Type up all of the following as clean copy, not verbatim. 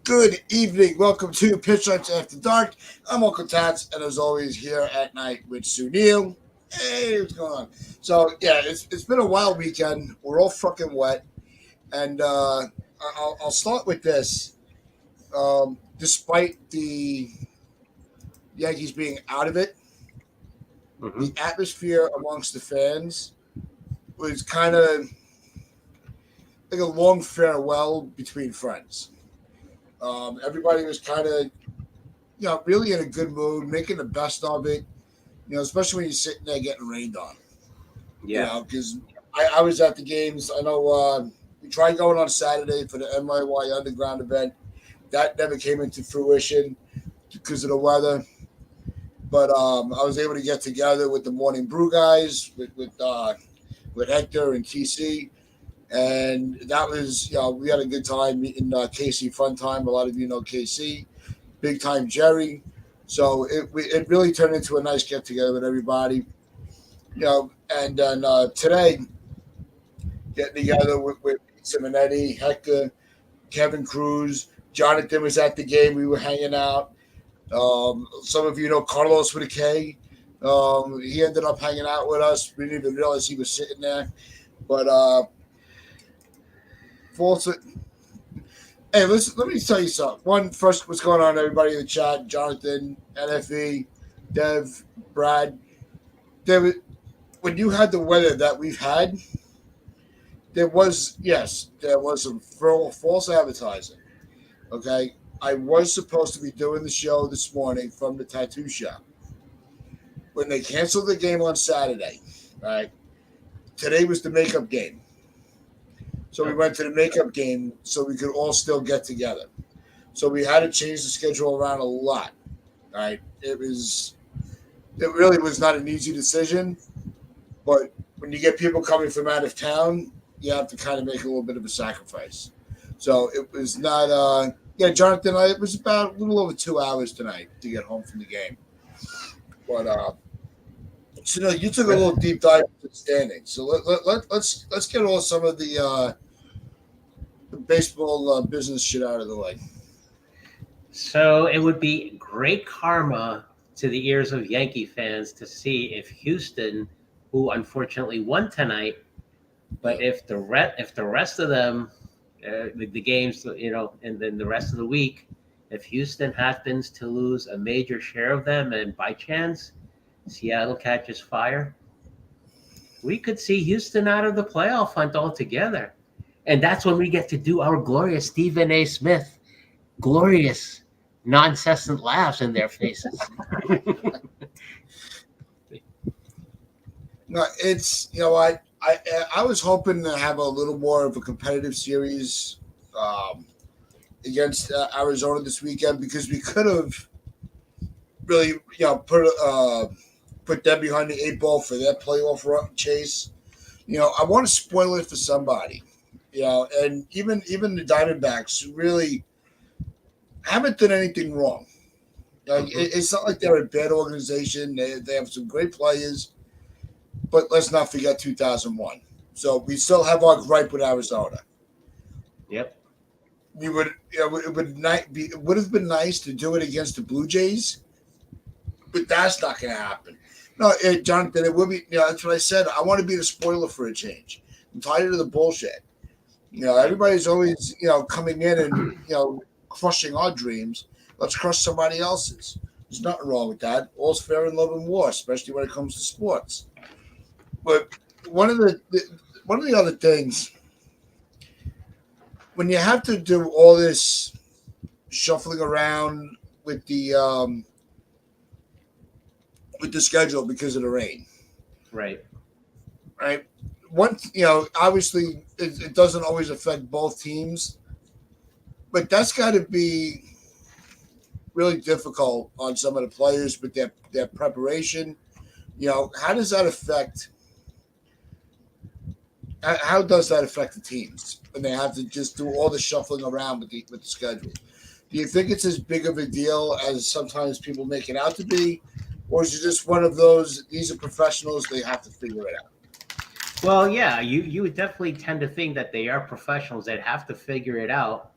Good evening. Welcome to Pinstripes After Dark. I'm Uncle Tats, and as always, here at night with Sunil. Hey, what's going on? So, yeah, it's been a wild weekend. We're all fucking wet. And I'll start with this. Despite the Yankees being out of it, Hmm. the atmosphere amongst the fans was kind of like a long farewell between friends. Everybody was kind of, really in a good mood, making the best of it. Especially when you're sitting there getting rained on. Yeah. Because I was at the games. I know we tried going on Saturday for the NYY Underground event. That never came into fruition because of the weather. But I was able to get together with the Morning Brew guys, with Hector and TC, and that was we had a good time meeting KC Fun Time. A lot of you know KC, big time Jerry. So it really turned into a nice get together with everybody. And then today getting together with Simonetti, Hector, Kevin Cruz, Jonathan was at the game. We were hanging out. Some of you know Carlos with a K. He ended up hanging out with us. We didn't even realize he was sitting there. But false. Hey, listen. Let me tell you something. One first, what's going on, everybody in the chat? Jonathan, NFE, Dev, Brad. David, when you had the weather that we've had, there was some false advertising. Okay, I was supposed to be doing the show this morning from the tattoo shop. When they canceled the game on Saturday, right? Today was the makeup game, so we Okay. went to the makeup game so we could all still get together. So we had to change the schedule around a lot. Right? It really was not an easy decision, but when you get people coming from out of town, you have to kind of make a little bit of a sacrifice. So it was not. Jonathan, it was about a little over 2 hours tonight to get home from the game. But so no, you took a little deep dive into the standings. So let's get all some of the baseball business shit out of the way. So it would be great karma to the ears of Yankee fans to see if Houston, who unfortunately won tonight, Yeah. but if the rest of them, the games, and then the rest of the week, if Houston happens to lose a major share of them, and by chance Seattle catches fire, we could see Houston out of the playoff hunt altogether. And that's when we get to do our glorious Stephen A. Smith, glorious, non-cessant laughs in their faces. No, it's what I was hoping to have a little more of a competitive series um, against Arizona this weekend because we could have really put them behind the eight ball for their playoff chase. I want to spoil it for somebody. And even the Diamondbacks really haven't done anything wrong. Like Mhm. it's not like they're a bad organization. They have some great players, but let's not forget 2001. So we still have our gripe with Arizona. Yep. We would, it would have been nice to do it against the Blue Jays, but that's not going to happen. No, Jonathan, it will be. That's what I said. I want to be the spoiler for a change. I'm tired of the bullshit. Yep. Everybody's always coming in and crushing our dreams. Let's crush somebody else's. There's nothing wrong with that. All's fair in love and war, especially when it comes to sports. But one of one of the other things when you have to do all this shuffling around with the schedule because of the rain, Right. right? One, obviously it doesn't always affect both teams, but that's got to be really difficult on some of the players with their preparation. How does that affect? How does that affect the teams when they have to just do all the shuffling around with the schedule? Do you think it's as big of a deal as sometimes people make it out to be, or is it just one of those? These are professionals; they have to figure it out. Well, yeah, you would definitely tend to think that they are professionals that have to figure it out.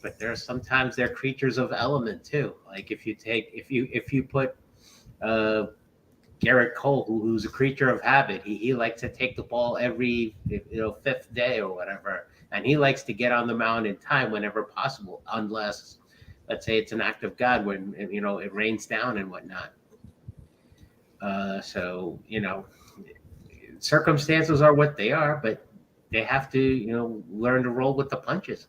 but there's sometimes they're creatures of element too. Like if you put uh, Garrett Cole, who's a creature of habit, he likes to take the ball every fifth day or whatever, and he likes to get on the mound in time whenever possible, unless let's say it's an act of God when it rains down and whatnot. So circumstances are what they are, but they have to learn to roll with the punches.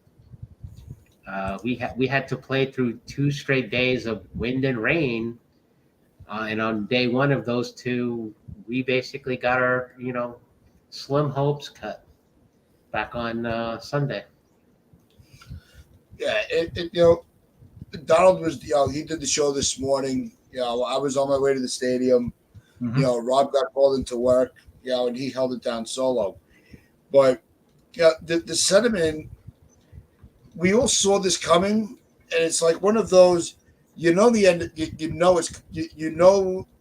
We had to play through 2 straight days of wind and rain, and on day one of those two, we basically got our slim hopes cut back on Sunday. Yeah, Donald was, he did the show this morning. I was on my way to the stadium. Rob got called into work, and he held it down solo. But the sentiment, we all saw this coming, and it's like one of those, the end.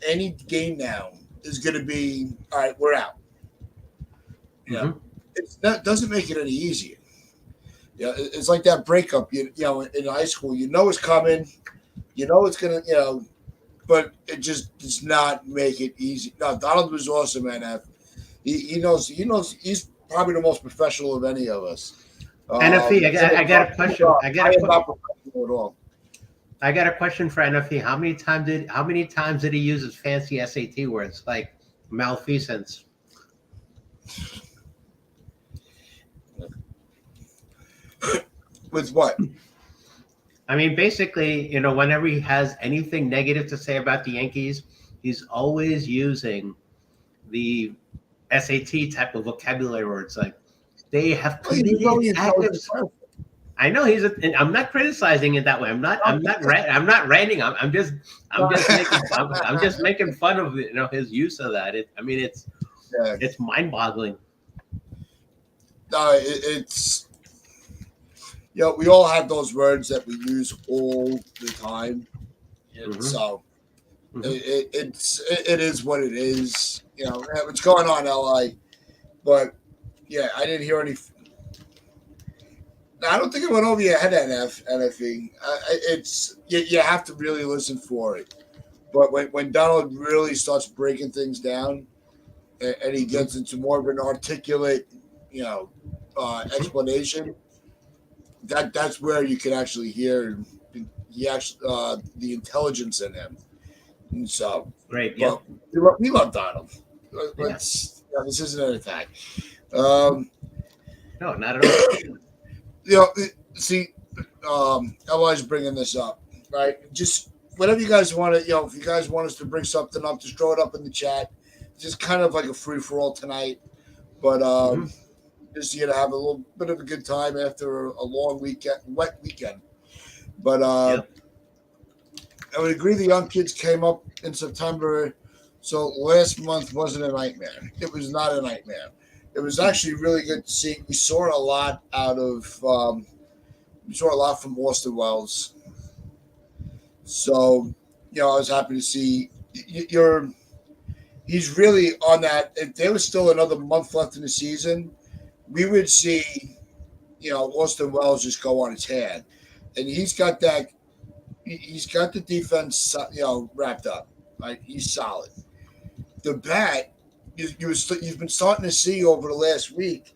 Any game now is going to be all right. We're out. Mm-hmm. That doesn't make it any easier. It's like that breakup. In high school, it's coming. It's gonna. But it just does not make it easy. No, Donald was awesome, man. He knows. He's probably the most professional of any of us. NFE, I got a question. I am not professional at all. I got a question for NFE. How many times did he use his fancy SAT words like malfeasance? With what? I mean, basically, whenever he has anything negative to say about the Yankees, he's always using the SAT type of vocabulary words like they have committed active. I know I'm not criticizing it that way. I'm not ranting. I'm just making fun of his use of that. It's mind-boggling. It's we all have those words that we use all the time. Mm-hmm. So it is what it is. What's going on, LA? But I didn't hear any. I don't think it went over your head, NFE. It's you have to really listen for it. But when Donald really starts breaking things down, and he gets into more of an articulate, explanation, that's where you can actually hear the intelligence in him. And so great, yeah. We love Donald. This isn't an attack. No, not at all. See, LI's bringing this up, right? Just whatever you guys want to, if you guys want us to bring something up, just throw it up in the chat. Just kind of like a free for all tonight, but just to have a little bit of a good time after a long wet weekend. But I would agree the young kids came up in September, so last month wasn't a nightmare. It was not a nightmare. It was actually really good to see. We saw a lot from Austin Wells. So, I was happy to see he's really on that. If there was still another month left in the season, we would see, Austin Wells just go on his head. And he's got the defense, wrapped up. Right? He's solid. The bat, you've been starting to see over the last week,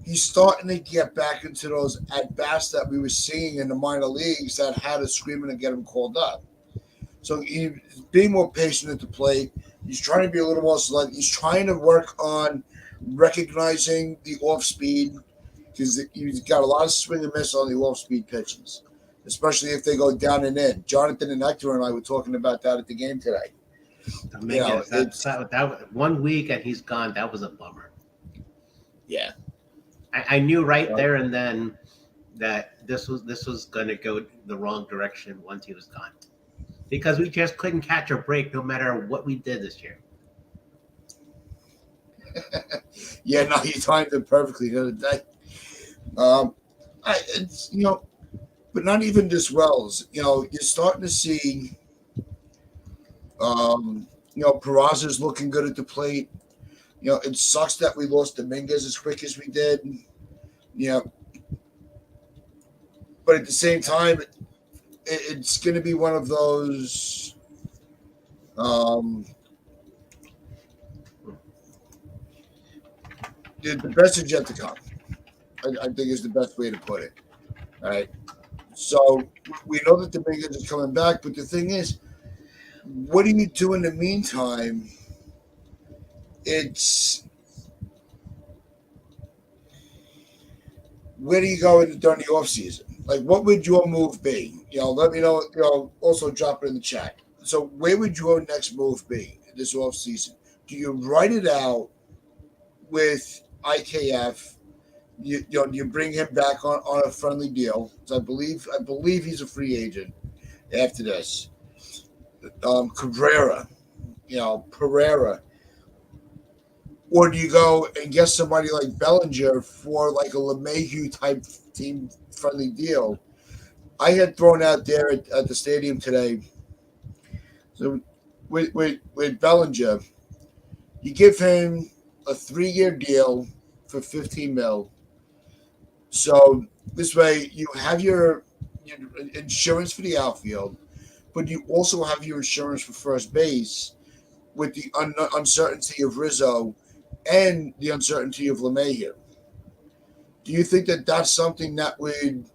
he's starting to get back into those at-bats that we were seeing in the minor leagues that had to scream and get him called up. So he's being more patient at the plate. He's trying to be a little more select. He's trying to work on recognizing the off-speed because he's got a lot of swing and miss on the off-speed pitches, especially if they go down and in. Jonathan and Hector and I were talking about that at the game today. That 1 week and he's gone. That was a bummer. Yeah, I knew right there and then that this was going to go the wrong direction once he was gone, because we just couldn't catch a break no matter what we did this year. You timed it perfectly the other day. But not even just Wells. You're starting to see. Peraza's looking good at the plate. It sucks that we lost Dominguez as quick as we did. but at the same time, it's going to be one of those. Um, the best is yet to come. I think is the best way to put it. All right. So we know that the Bengals is coming back, but the thing is, what do you do in the meantime? It's where do you go during the off season? Like, what would your move be? Let me know. Also drop it in the chat. So, where would your next move be this off season? Do you write it out with IKF? You bring him back on a friendly deal. So I believe he's a free agent after this. Cabrera, Pereira, or do you go and get somebody like Bellinger for like a LeMahieu type team friendly deal? I had thrown out there at the stadium today. So with Bellinger, you give him a 3-year deal for 15 mil. So this way you have your insurance for the outfield, but you also have your insurance for first base with the uncertainty of Rizzo and the uncertainty of LeMahieu. Do you think that that's something that would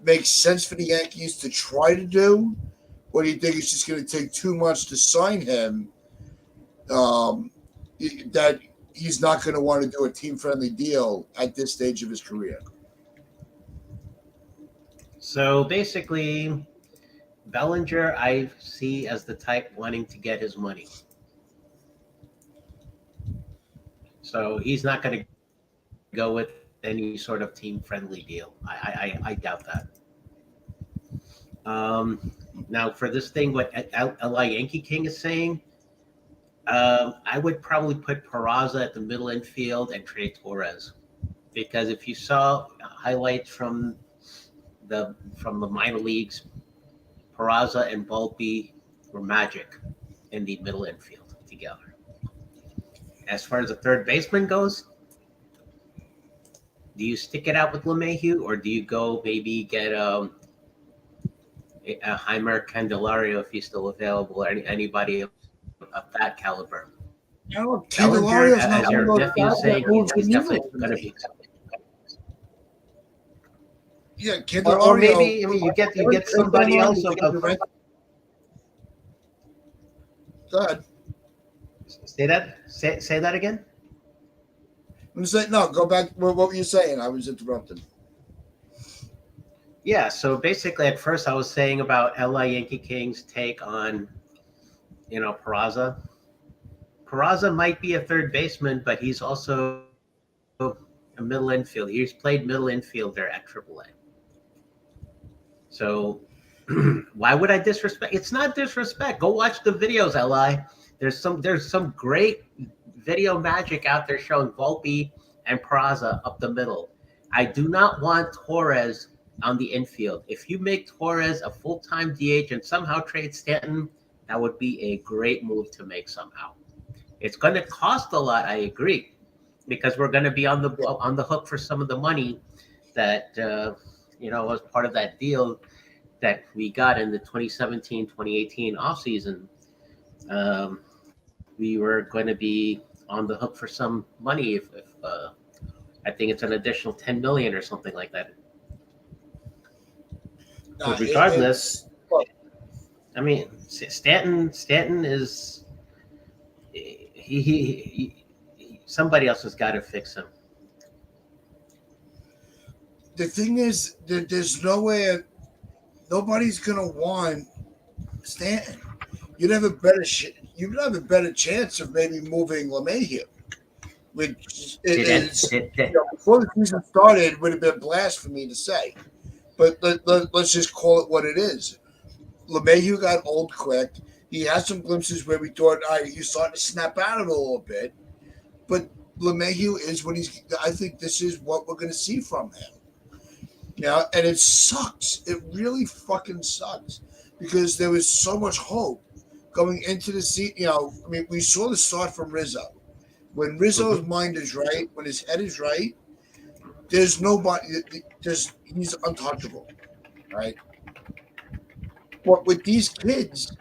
make sense for the Yankees to try to do? Or do you think it's just going to take too much to sign him um, that he's not going to want to do a team-friendly deal at this stage of his career? So basically, Bellinger, I see as the type wanting to get his money. So he's not going to go with any sort of team-friendly deal. I doubt that. Now, for this thing, what LA Yankee King is saying, I would probably put Peraza at the middle infield and trade Torres, because if you saw highlights from the minor leagues, Peraza and Volpe were magic in the middle infield together. As far as the third baseman goes, do you stick it out with LeMahieu, or do you go maybe get a Heimer Candelario if he's still available, or anybody of that caliber? No, Bellinger, Candelario's not as one of your those nephew guys is that saying, moves the he's definitely needle. going to be. Yeah, Or Candelario. maybe you get somebody else of Go ahead. say that again. I'm saying no. Go back. What were you saying? I was interrupted. Yeah, so basically at first I was saying about LA Yankee King's take on Peraza. Peraza might be a third baseman, but he's also a middle infield. He's played middle infielder at AAA. So why would I disrespect? It's not disrespect. Go watch the videos, LI. There's some great video magic out there showing Volpe and Peraza up the middle. I do not want Torres on the infield. If you make Torres a full-time DH and somehow trade Stanton, that would be a great move to make somehow. It's going to cost a lot, I agree, because we're going to be on the hook for some of the money that was part of that deal that we got in the 2017-2018 offseason. We were going to be on the hook for some money if I think it's an additional 10 million or something like that. But regardless, I mean, Stanton is he somebody else has got to fix him. The thing is, there's no way nobody's gonna want Stanton. You'd have a better chance of maybe moving LeMahieu, which is before the season started would have been blasphemy to say, but let's just call it what it is. LeMahieu got old quick. He had some glimpses where we thought, all right, he's starting to snap out of it a little bit, but LeMahieu is what he's. I think this is what we're going to see from him. And it sucks. It really fucking sucks because there was so much hope going into the season. I mean, we saw the start from Rizzo. When Rizzo's mind is right, when his head is right, There's nobody. He's untouchable, right? But with these kids,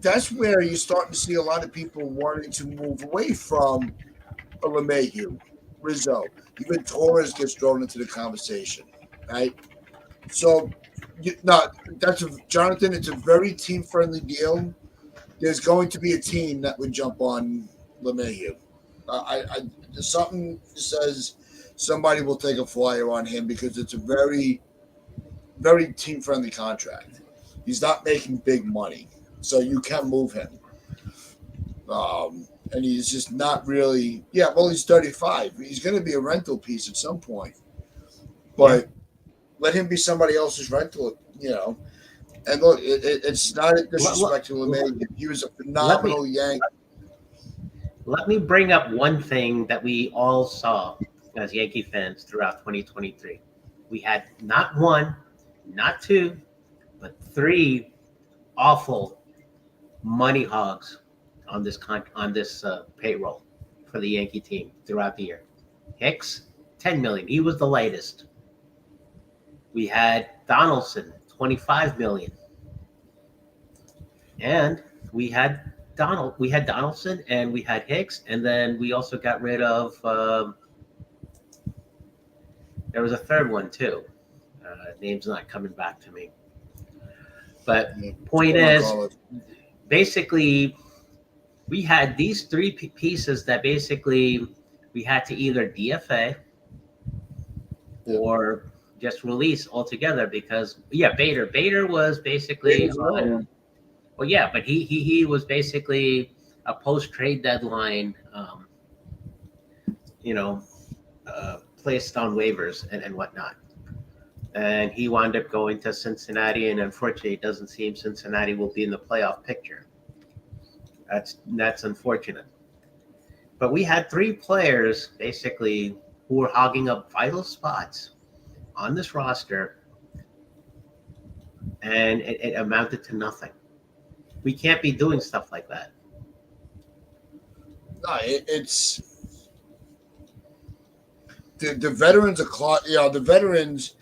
that's where you're starting to see a lot of people wanting to move away from a LeMahieu, Rizzo. Even Torres gets thrown into the conversation, right? So, no, Jonathan. It's a very team friendly deal. There's going to be a team that would jump on LeMahieu. There's something that says somebody will take a flyer on him because it's a very, very team friendly contract. He's not making big money, so you can move him. And he's just not really. Yeah, well, he's 35. He's going to be a rental piece at some point, Yeah. but let him be somebody else's rental. And look, it's not a disrespect to LeMay. He was a let me phenomenal Yank. let me bring up one thing that we all saw as Yankee fans throughout 2023. We had not one, not two, but three awful money hogs on this payroll for the Yankee team throughout the year. Hicks, 10 million. He was the latest. We had Donaldson, 25 million. And we had Donaldson and we had Hicks, and then we also got rid of there was a third one too. Name's not coming back to me. But point is, basically, we had these three pieces that basically we had to either DFA or just release altogether because Bader was basically on. Well, yeah, but he was basically a post trade deadline, placed on waivers and whatnot. And he wound up going to Cincinnati, and unfortunately, it doesn't seem Cincinnati will be in the playoff picture. That's unfortunate. But we had three players basically who were hogging up vital spots on this roster, and it amounted to nothing. We can't be doing stuff like that. No, it's the veterans are the veterans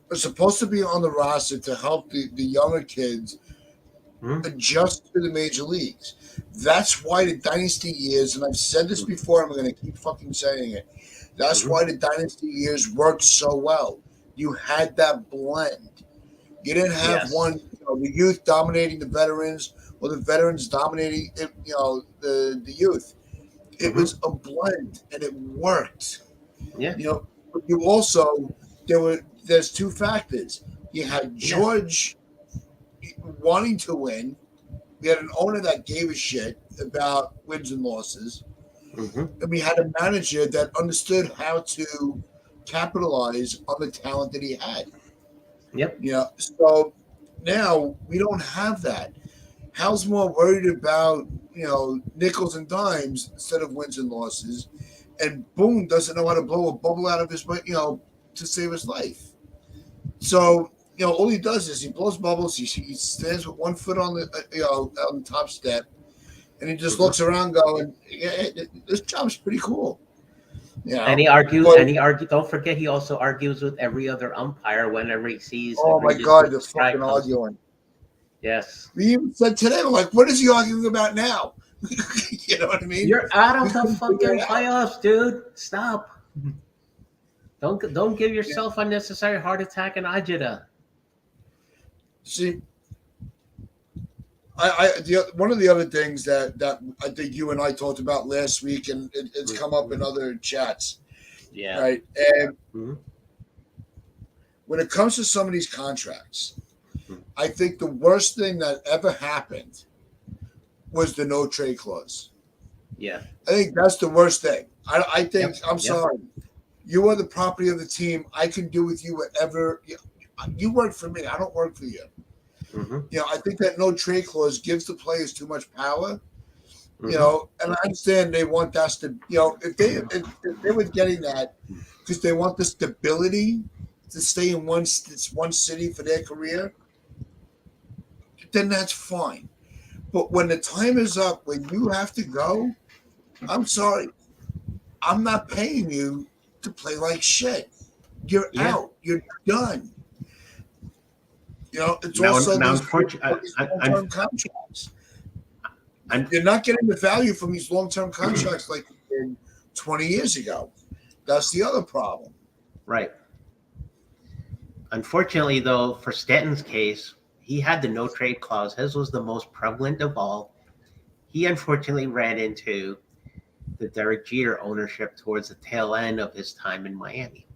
are supposed to be on the roster to help the younger kids adjust to the major leagues. That's why the dynasty years, and I've said this before, I'm going to keep fucking saying it. That's why the dynasty years worked so well. You had that blend. You didn't have the youth dominating the veterans or the veterans dominating, the youth. It was a blend, and it worked. Yeah. But you also there's two factors. You had George wanting to win. We had an owner that gave a shit about wins and losses, and we had a manager that understood how to capitalize on the talent that he had. Yep. So now we don't have that. Hal's more worried about nickels and dimes instead of wins and losses, and Boone doesn't know how to blow a bubble out of his to save his life. So all he does is he blows bubbles. He stands with one foot on the on the top step, and he just looks around, going, "This job's pretty cool." And he argues. Don't forget, he also argues with every other umpire whenever he sees. Oh my God, they're fucking arguing. Yes. We even said today, we're like, what is he arguing about now? You know what I mean? You're out of the fucking playoffs, dude. Stop. Don't give yourself unnecessary heart attack and agita. See, one of the other things that I think you and I talked about last week, and it's come up in other chats. Yeah. Right. And when it comes to some of these contracts, I think the worst thing that ever happened was the no trade clause. Yeah. I think that's the worst thing. I think, I'm sorry. You are the property of the team. I can do with you whatever. You work for me. I don't work for you. I think that no trade clause gives the players too much power. And I understand they want that to, if they were getting that because they want the stability to stay in one city for their career, then that's fine. But when the time is up, when you have to go, I'm sorry, I'm not paying you to play like shit. You're Yeah. out. You're done. It's Now, also now, these unfortunately, long-term contracts. You're not getting the value from these long-term contracts like you did 20 years ago. That's the other problem. right. Unfortunately, though, for Stanton's case, he had the no trade clause. His was the most prevalent of all. He unfortunately ran into the Derek Jeter ownership towards the tail end of his time in Miami.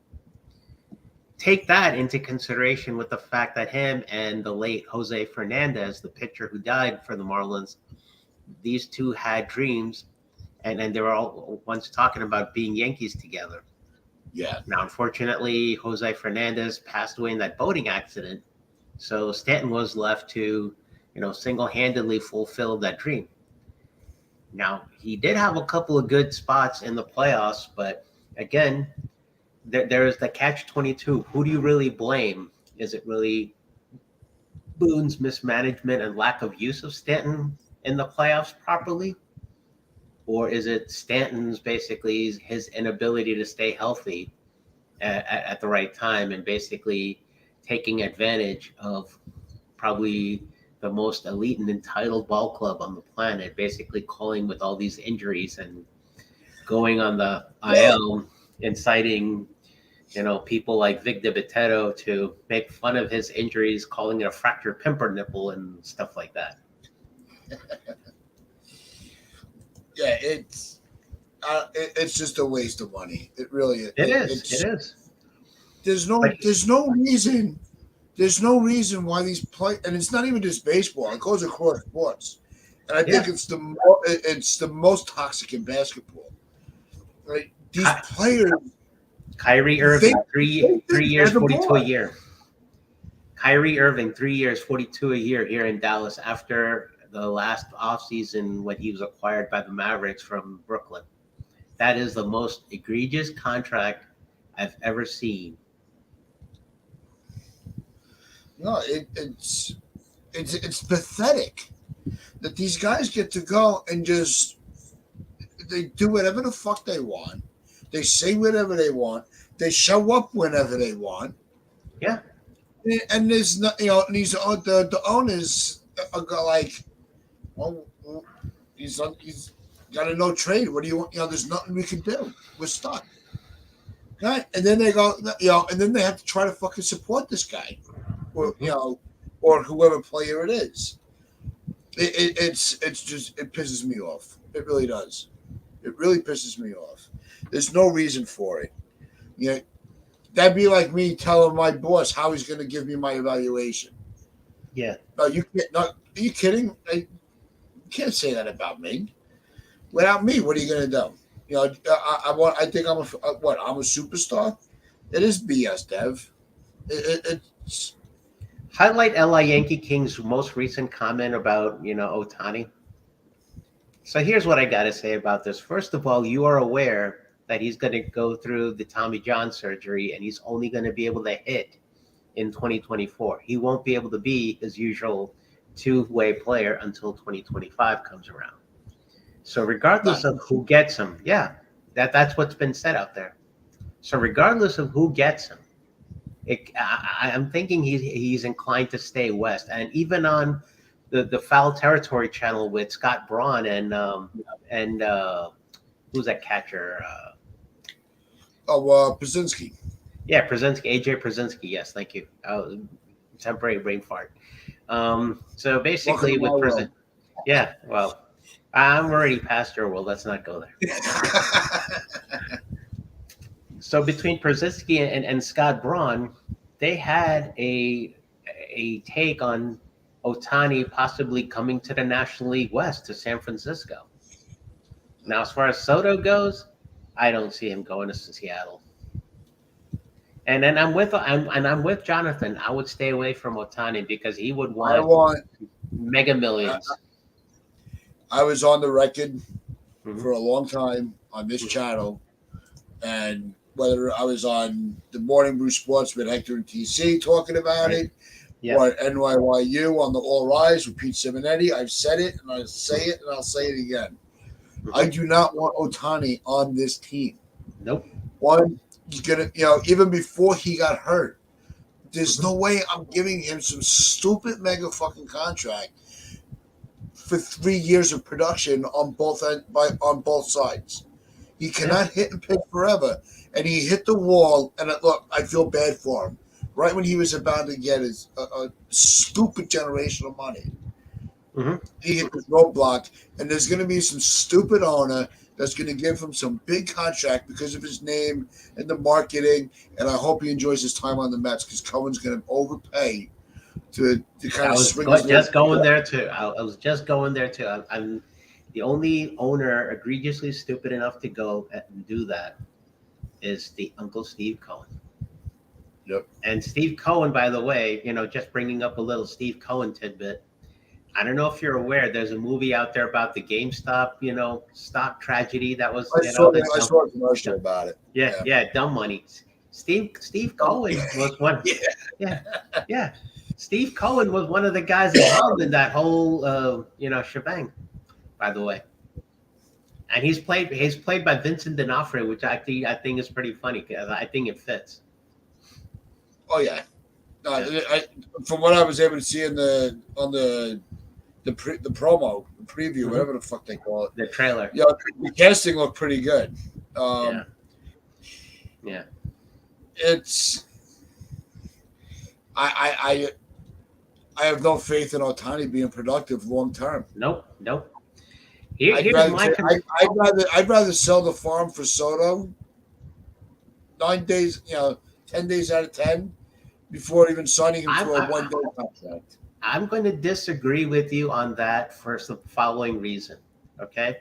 Take that into consideration with the fact that him and the late Jose Fernandez, the pitcher who died for the Marlins, these two had dreams, and they were all once talking about being Yankees together. Yeah. Now, unfortunately, Jose Fernandez passed away in that boating accident, so Stanton was left to, single-handedly fulfill that dream. Now, he did have a couple of good spots in the playoffs, but again, there's the catch-22. Who do you really blame? Is it really Boone's mismanagement and lack of use of Stanton in the playoffs properly? Or is it Stanton's basically his inability to stay healthy at the right time and basically taking advantage of probably the most elite and entitled ball club on the planet, basically calling with all these injuries and going on the IL, inciting, people like Vic DiBitetto to make fun of his injuries, calling it a fractured pumpernickel and stuff like that. Yeah, it's just a waste of money. It really is. It is. There's no reason. There's no reason why these play, and it's not even just baseball. It goes across sports, and I think it's the most toxic in basketball. Right? These players. Kyrie Irving, three years, 42 a year. Kyrie Irving, 3 years, 42 a year here in Dallas after the last offseason when he was acquired by the Mavericks from Brooklyn. That is the most egregious contract I've ever seen. No, it's pathetic that these guys get to go and just they do whatever the fuck they want. They say whatever they want. They show up whenever they want. Yeah. And there's not, these the owners are like, well, he's got a no trade. What do you want? There's nothing we can do. We're stuck. Right? And then they go, and then they have to try to fucking support this guy, or or whoever player it is. It's just it pisses me off. It really does. It really pisses me off. There's no reason for it. That'd be like me telling my boss how he's going to give me my evaluation. Yeah. No, you can't. Are you kidding? You can't say that about me. Without me, what are you going to do? I think I'm I'm a superstar. It is BS, Dev. It's Highlight LA Yankee King's most recent comment about Ohtani. So here's what I got to say about this. First of all, you are aware that he's going to go through the Tommy John surgery and he's only going to be able to hit in 2024. He won't be able to be his usual two-way player until 2025 comes around. So regardless of who gets him, that's what's been said out there. So regardless of who gets him, I'm thinking he's inclined to stay west. And even on the Foul Territory channel with Scott Braun and who's that catcher? Brzezinski. Yeah, Brzezinski, AJ Brzezinski. Yes, thank you. Temporary brain fart. So basically, with Brzezinski, well, I'm already past your world. Let's not go there. So between Brzezinski and Scott Braun, they had a take on Ohtani possibly coming to the National League West to San Francisco. Now, as far as Soto goes, I don't see him going to Seattle. And then I'm with Jonathan. I would stay away from Ohtani because he would want mega millions. I was on the record for a long time on this channel, and whether I was on the Morning Brew Sports with Hector and TC talking about it, or NYYU on the All Rise with Pete Simonetti, I've said it, and I'll say it, and I'll say it again. I do not want Ohtani on this team. Nope. One, He's gonna, even before he got hurt, there's Mhm. no way I'm giving him some stupid mega fucking contract for 3 years of production on both sides. He Yeah. cannot hit and pitch forever, and he hit the wall. And look, I feel bad for him. Right when he was about to get his stupid generational money, Hmm. he hit this roadblock, and there's going to be some stupid owner that's going to give him some big contract because of his name and the marketing. And I hope he enjoys his time on the Mets because Cohen's going to overpay to kind of swing his little. Just going there too. I was just going there too. I'm the only owner egregiously stupid enough to go and do that is the Uncle Steve Cohen. Yep. And Steve Cohen, by the way, just bringing up a little Steve Cohen tidbit. I don't know if you're aware. There's a movie out there about the GameStop, stock tragedy that was, I saw a commercial about it. Yeah. yeah, dumb money. Steve Cohen was one. Yeah. Yeah, yeah. Steve Cohen was one of the guys involved in that whole, shebang. By the way, and he's played by Vincent D'Onofrio, which I think is pretty funny because I think it fits. Oh yeah. No, from what I was able to see the promo, the preview, Mhm. whatever the fuck they call it. The trailer. Yeah, the casting looked pretty good. Yeah. Yeah. It's I have no faith in Otani being productive long term. Nope. I'd I'd rather sell the farm for Soto 9 days, 10 days out of 10 before even signing him to a 1 day contract. I'm going to disagree with you on that for the following reason. Okay.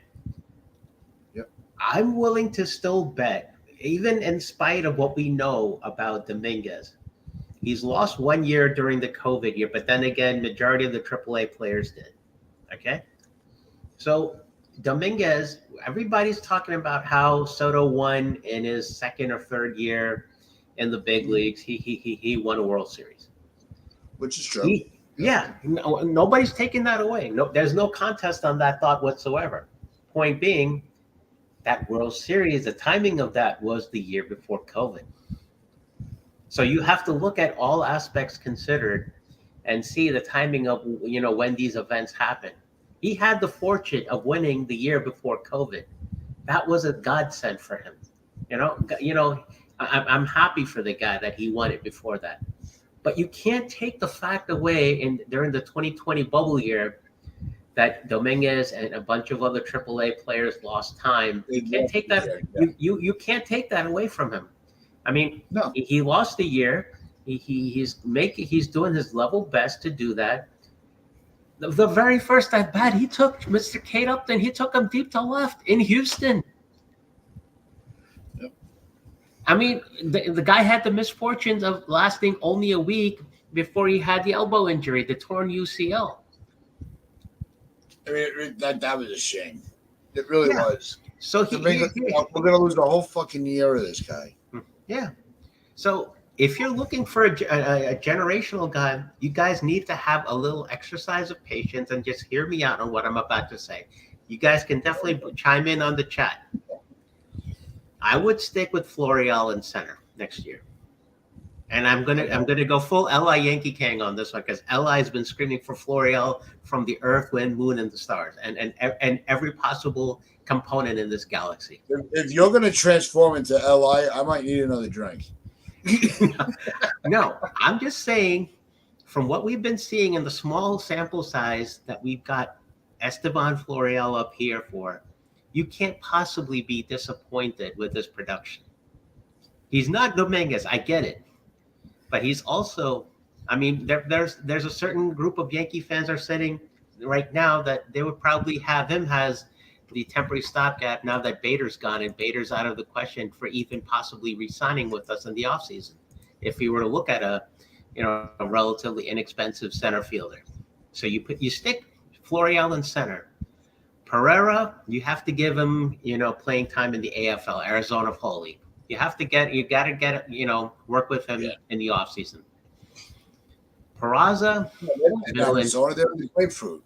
Yep. I'm willing to still bet, even in spite of what we know about Dominguez. He's lost 1 year during the COVID year, but then again, majority of the AAA players did. Okay. So Dominguez, everybody's talking about how Soto won in his second or third year in the big leagues. He won a World Series. Which is true. Nobody's taking that away. No, there's no contest on that thought whatsoever. Point being, that World Series, the timing of that was the year before COVID. So you have to look at all aspects considered and see the timing of when these events happen. He had the fortune of winning the year before COVID. That was a godsend for him. I'm happy for the guy that he won it before that. But you can't take the fact away during the 2020 bubble year that Dominguez and a bunch of other AAA players lost time. You can't take that. You can't take that away from him. I mean, no. He lost a year. He's doing his level best to do that. The very first at bat, he took Mr. Kate Upton. He took him deep to left in Houston. Yep. I mean, the guy had the misfortunes of lasting only a week before he had the elbow injury, the torn UCL. I mean, that was a shame. It really was. So we're going to lose the whole fucking year of this guy. Yeah. So if you're looking for a generational guy, you guys need to have a little exercise of patience and just hear me out on what I'm about to say. You guys can definitely chime in on the chat. I would stick with Florial in center next year. And I'm gonna go full Li Yankee King on this one because Li has been screaming for Florial from the Earth, Wind, Moon, and the stars, and every possible component in this galaxy. If you're gonna transform into Li, I might need another drink. No, I'm just saying, from what we've been seeing in the small sample size that we've got Esteban Florial up here for, you can't possibly be disappointed with this production. He's not Dominguez, I get it. But he's also, I mean, there's a certain group of Yankee fans are sitting right now that they would probably have him as the temporary stopgap now that Bader's gone and Bader's out of the question for even possibly re-signing with us in the offseason. If we were to look at a relatively inexpensive center fielder. So you stick Florial in center. Pereira, you have to give him, playing time in the AFL, Arizona Fall League. You got to get work with him in the offseason. Peraza, Arizona, they're the grapefruit.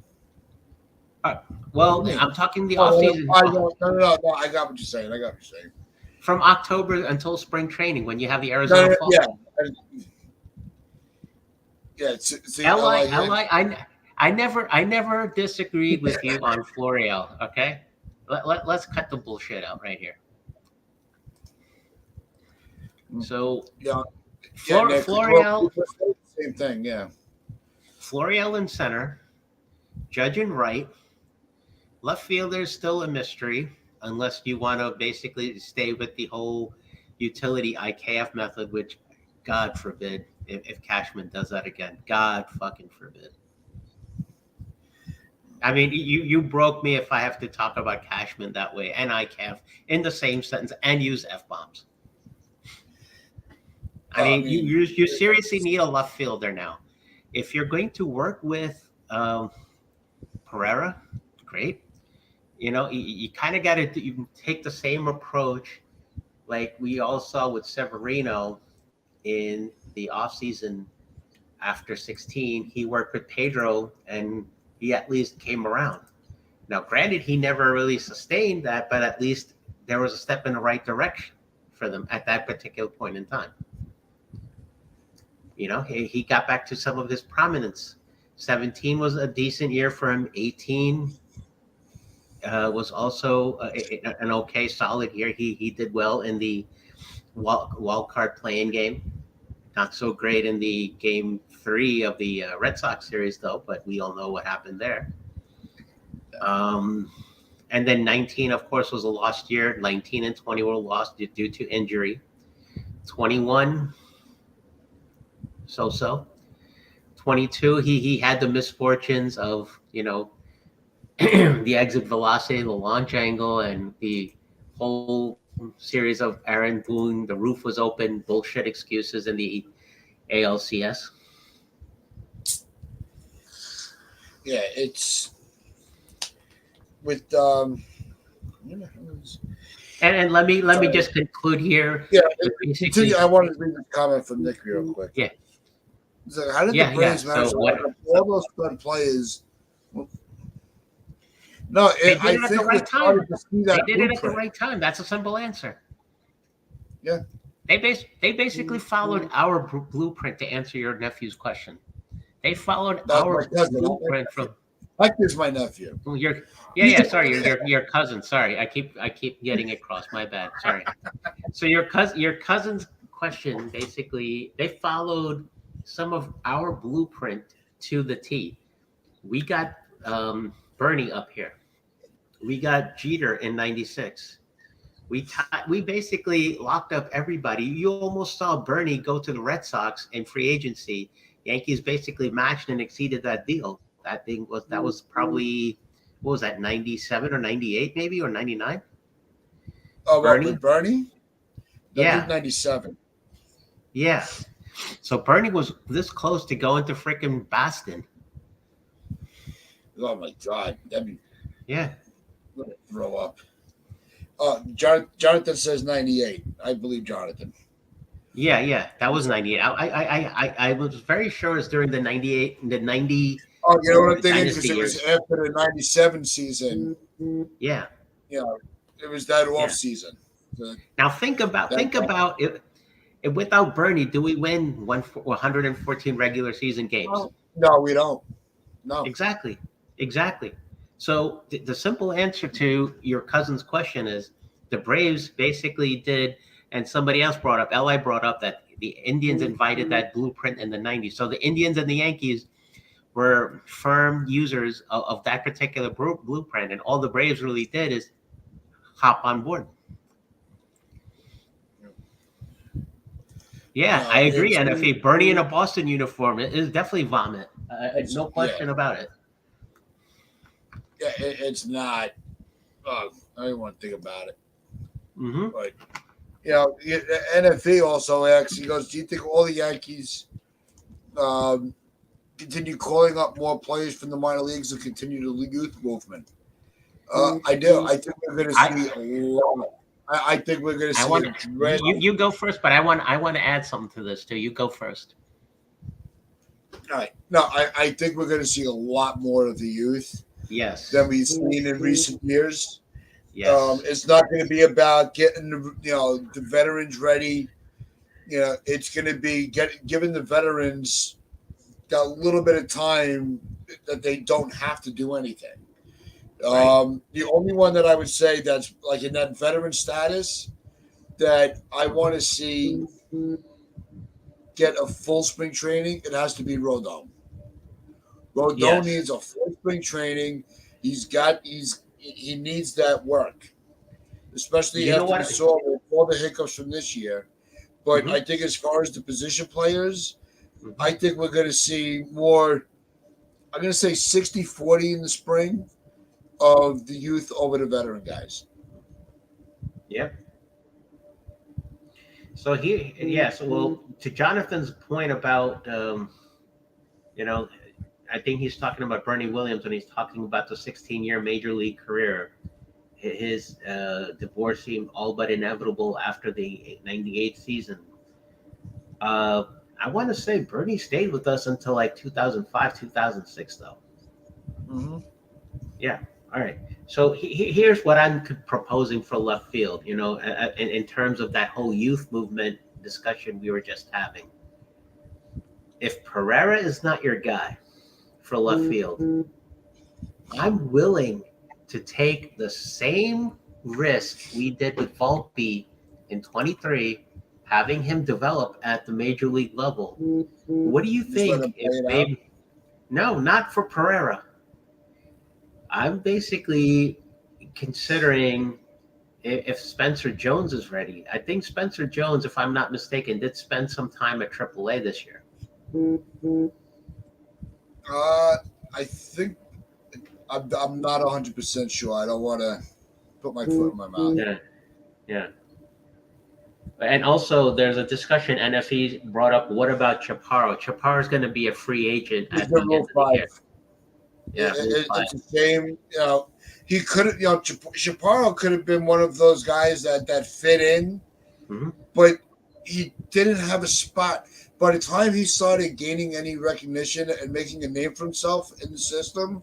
Well, I'm talking the offseason. No. I got what you're saying. from October until spring training when you have the No, Arizona no, Fall. yeah, yeah. See, Li LA, li I never disagreed with you on Florial. Okay, let's cut the bullshit out right here. So yeah, yeah, Nick. Well, Florial, same thing. Yeah. Florial in center, Judge and right. Left field, there's still a mystery, unless you want to basically stay with the whole utility IKF method, which, God forbid, if Cashman does that again. God fucking forbid. I mean, you broke me if I have to talk about Cashman that way and IKF in the same sentence and use F bombs. I I mean, mean, you seriously need a left fielder now. If you're going to work with Pereira, great. You kind of got to take the same approach like we all saw with Severino in the offseason after 16. He worked with Pedro and he at least came around. Now, granted, he never really sustained that, but at least there was a step in the right direction for them at that particular point in time. He got back to some of his prominence. 17 was a decent year for him. 18 was also an okay, solid year. He did well in the wild card playing game. Not so great in the game 3 of the Red Sox series, though. But we all know what happened there. And then 19, of course, was a lost year. 19 and 20 were lost due to injury. 21, so. 22, he had the misfortunes of the exit velocity, the launch angle, and the whole series of Aaron Boone. The roof was open, bullshit excuses in the ALCS. Yeah, it's with And let me just conclude here. Yeah, Basically, I wanted to read this comment from Nick real quick. Yeah. So how did Yeah, the Braves yeah. manage So to what? lock up all those stud players? No, They did I it at think the we right time. started to see They that did it at the blueprint. right time. That's a simple answer. Yeah. They basically followed our blueprint to answer your nephew's question. They followed That's my our cousin. blueprint from Mike is my nephew. your yeah. Sorry, your cousin. Sorry, I keep getting it crossed. My bad. Sorry. So your cousin's question basically they followed some of our blueprint to the T. We got Bernie up here. We got Jeter in '96. We basically locked up everybody. You almost saw Bernie go to the Red Sox in free agency. Yankees basically matched and exceeded that deal. That was probably what was that 97 or 98 maybe or 99? Oh, what Bernie? with Bernie? That was Yeah. 97. Yeah. So Bernie was this close to going to freaking Boston. Oh my God, that'd be Yeah. throw up. Jonathan says 98. I believe Jonathan. Yeah. That was 98. I was very sure it was during the 98, the 90 Oh, you know what I'm thinking? Because dynasty it was years. after the 97 season. Yeah. You know, it was that off Yeah. season. So Now think about it. Without Bernie, do we win 114 regular season games? no, we don't. No. Exactly. So the simple answer to your cousin's question is the Braves basically did, and somebody else brought up, Li brought up that the Indians invited that blueprint in the 90s. So the Indians and the Yankees were firm users of that particular blueprint, and all the Braves really did is hop on board. Yeah, I agree. And if Bernie in a Boston uniform, it is definitely vomit. No question about it. Yeah, it's not. I don't want to think about it. Mm-hmm. But NFE also asks. He goes, "Do you think all the Yankees continue calling up more players from the minor leagues and continue the youth movement?" I do. I think we're going to see a lot. I think we're going to see. You go first, but I want to add something to this too. You go first. All right. No, I think we're going to see a lot more of the youth. Yes. Than we've seen in recent years. Yes. It's not going to be about getting the veterans ready. It's going to be giving the veterans that little bit of time that they don't have to do anything. Right. The only one that I would say that's like in that veteran status that I want to see get a full spring training, it has to be Rodon. Rodon Yes. needs a full spring training. He needs that work, especially You know after we what? saw all the hiccups from this year. But Mhm. I think as far as the position players, Mhm. I think we're going to see more. I'm going to say 60-40 in the spring of the youth over the veteran guys. Yep. So yes. Well, to Jonathan's point about, you know, I think he's talking about Bernie Williams when he's talking about the 16-year major league career. His divorce seemed all but inevitable after the '98 season. Uh, I want to say Bernie stayed with us until like 2005, 2006, though. Mm-hmm. Yeah. All right. So here's what I'm proposing for left field. In terms of that whole youth movement discussion we were just having. If Pereira is not your guy for left field, I'm willing to take the same risk we did with Volpe in 23, having him develop at the major league level. What do you Just let them think play if it out. maybe, no, not for Pereira. I'm basically considering if Spencer Jones is ready. I think Spencer Jones, if I'm not mistaken, did spend some time at AAA this year. Uh, I think I'm not 100% sure. I don't want to put my foot in my mouth. Yeah, yeah. And also, there's a discussion. NFE brought up, what about Chaparro? Chaparro is going to be a free agent He's at the the end Rule of the 5. year. Yeah, Rule 5. It's a shame. He could have. Chaparro could have been one of those guys that fit in, Hmm. but he didn't have a spot. By the time he started gaining any recognition and making a name for himself in the system,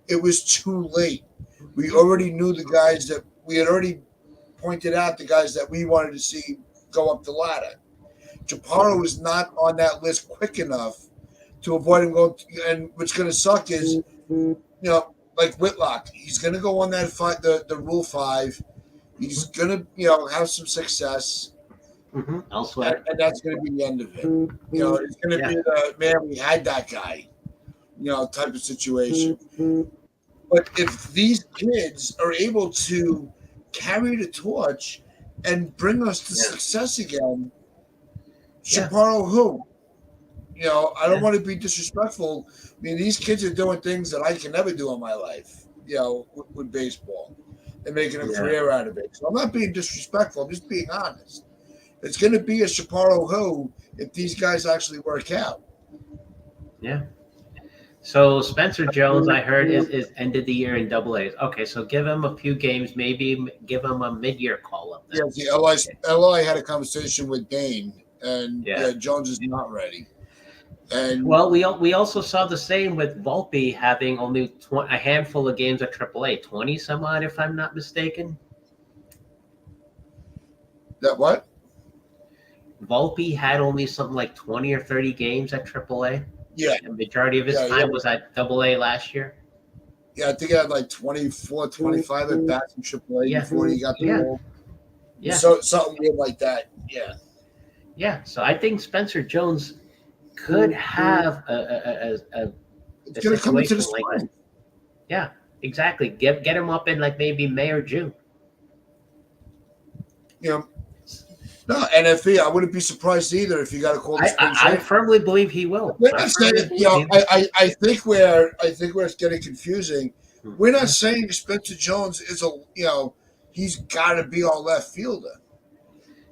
it was too late. We already knew the guys that we had already pointed out the guys that we wanted to see go up the ladder. Chaparro was not on that list quick enough to avoid him going. And what's going to suck is, like Whitlock, he's going to go on that the Rule 5. He's going to, have some success, Elsewhere. and that's going to be the end of it. It's going to Yeah. be the man, we had that guy, type of situation. But if these kids are able to carry the torch and bring us to Yeah. success again, Yeah. Chaparro who? I don't Yeah. want to be disrespectful. I mean, these kids are doing things that I can never do in my life, with baseball and making a Yeah. career out of it. So I'm not being disrespectful. I'm just being honest. It's going to be a Chaparro who if these guys actually work out. Yeah. So Spencer Jones, I heard, is ended the year in Double A's. Okay, so give him a few games, maybe give him a mid-year call up then. Yeah, the LI had a conversation with Dane, and Yeah. Jones is not ready. And Well, we also saw the same with Volpe having only a handful of games at AAA, 20 some odd, if I'm not mistaken. that what? Volpe had only something like 20 or 30 games at AAA. Yeah, The majority of his yeah, time was at AA last year. yeah. I think he had like 24, 25 at bats in AAA Yeah. before he got the Yeah. role. Yeah. So something weird like that. Yeah. Yeah. So I think Spencer Jones could have It's a going to come into the situation like spring. that. Yeah, exactly. Get him up in like maybe May or June. No, NFE, I wouldn't be surprised either if you got to call the spring I training. firmly believe he will. We're I not saying, firmly believe he will. I think where it's getting confusing. We're not saying Spencer Jones is he's got to be our left fielder.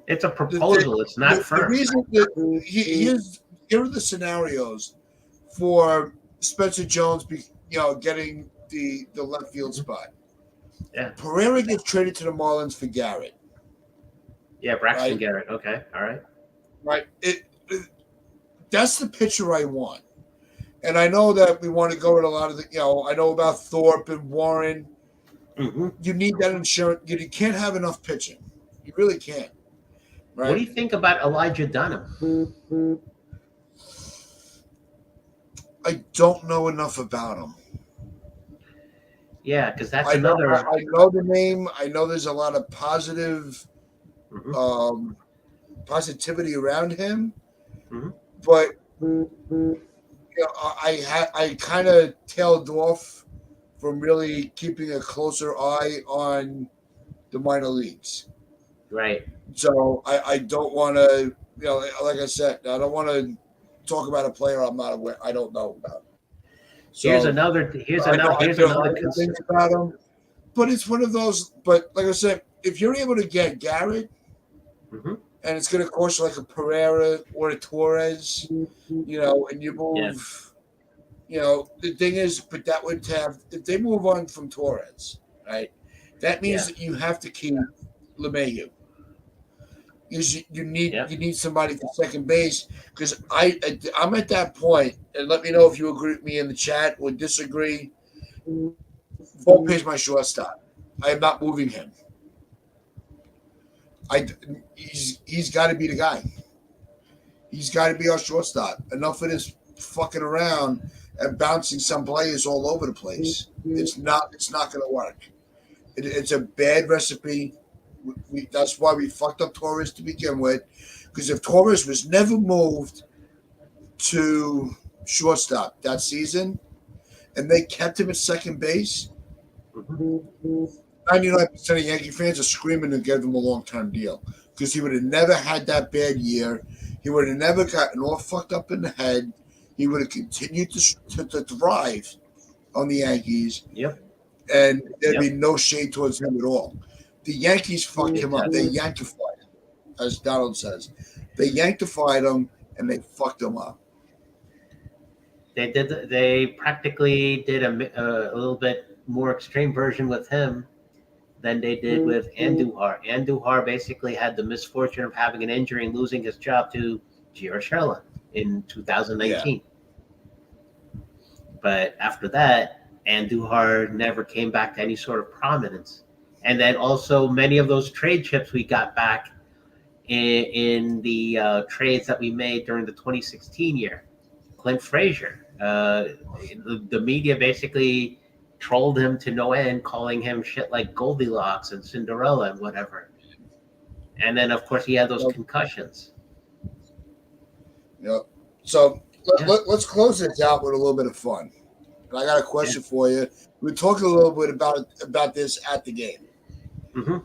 It's a proposal. It's not The firm. reason that here are the scenarios for Spencer Jones, getting the left field spot. Yeah. Pereira gets traded to the Marlins for Garrett. Yeah, Braxton Right. Garrett. Okay, all right. Right. That's the pitcher I want. And I know that we want to go with a lot of I know about Thorpe and Warren, You need that insurance. You can't have enough pitching. You really can't, What do right? you think about Elijah Dunham? I don't know enough about him. Yeah, because that's I know another. I know the name. I know there's a lot of positive Mhm, um, positivity around him, mhm. but I kind of tailed off from really keeping a closer eye on the minor leagues. Right. So I don't want to, like I said, I don't want to talk about a player I'm not aware, I don't know about. Here's So another. Here's I know another. I Here's know another good things concern. about him, but it's one of those. But like I said, if you're able to get Garrett, Hmm. and it's going to cost you like a Pereira or a Torres, and you Yeah. move, the thing is, but that would have if they move on from Torres, right? That means Yeah. that you have to keep LeMahieu. You need Yeah. you need somebody for second base because I'm at that point, and let me know if you agree with me in the chat or disagree. Volpe is my shortstop. I am not moving him. I he's got to be the guy. He's got to be our shortstop. Enough of this fucking around and bouncing some players all over the place. It's not going to work. It's a bad recipe. That's why we fucked up Torres to begin with. Because if Torres was never moved to shortstop that season, and they kept him at second base, Hmm. 99% of Yankee fans are screaming to give him a long term deal because he would have never had that bad year. He would have never gotten all fucked up in the head. He would have continued to thrive on the Yankees, Yep. and there'd be Yep. no shade towards him at all. The Yankees fucked him up. They Exactly. yankified him, as Donald says. They yankified him and they fucked him up. They did. They practically did a little bit more extreme version with him than they did with Andujar. Andujar basically had the misfortune of having an injury and losing his job to Giorgella in Yeah. 2019. But after that, Andujar never came back to any sort of prominence. And then also many of those trade chips we got back in the trades that we made during the 2016 year. Clint Frazier. The media basically trolled him to no end, calling him shit like Goldilocks and Cinderella and whatever. And then, of course, he had those Yep. concussions. Yep. So Yeah, let's close this out with a little bit of fun. And I got a yeah. question for you. We talked a little bit about this at the game. Hmm.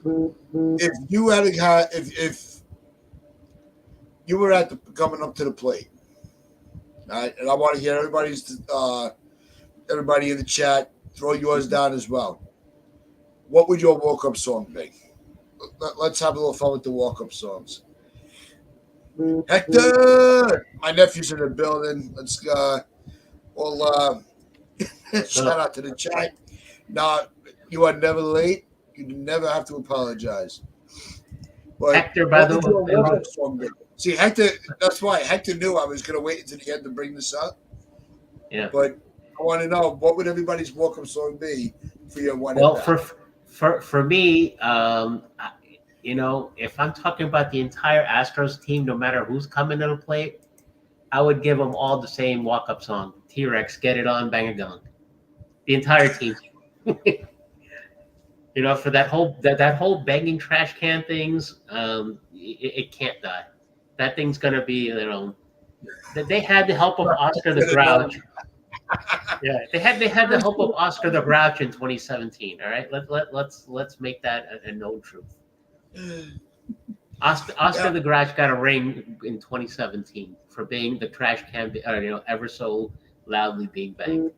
If you had if you were at the coming up to the plate, right, and I want to hear everybody in the chat throw yours down as well. What would your walk up song be? Let's have a little fun with the walk up songs. Hector, my nephew's in the building. Let's all What's shout up? out to the chat. Now, you are never late. You never have to apologize. But Hector, by what the would your walk way, up song be? See, Hector, that's why Hector knew I was going to wait until the end to bring this up. yeah. But I want to know what would everybody's walk up song be for your one at Well, bat? for me, if I'm talking about the entire Astros team, no matter who's coming to the plate, I would give them all the same walk up song. T Rex, get it on, bang a gong. The entire team. For that whole banging trash can things, it can't die. That thing's gonna be, that they had the help of Oscar the Get it done. Grouch. Yeah, they had the help of Oscar the Grouch in 2017. All right, let's make that a known truth. Oscar Yeah. the Grouch got a ring in 2017 for being the trash can, ever so loudly being banged.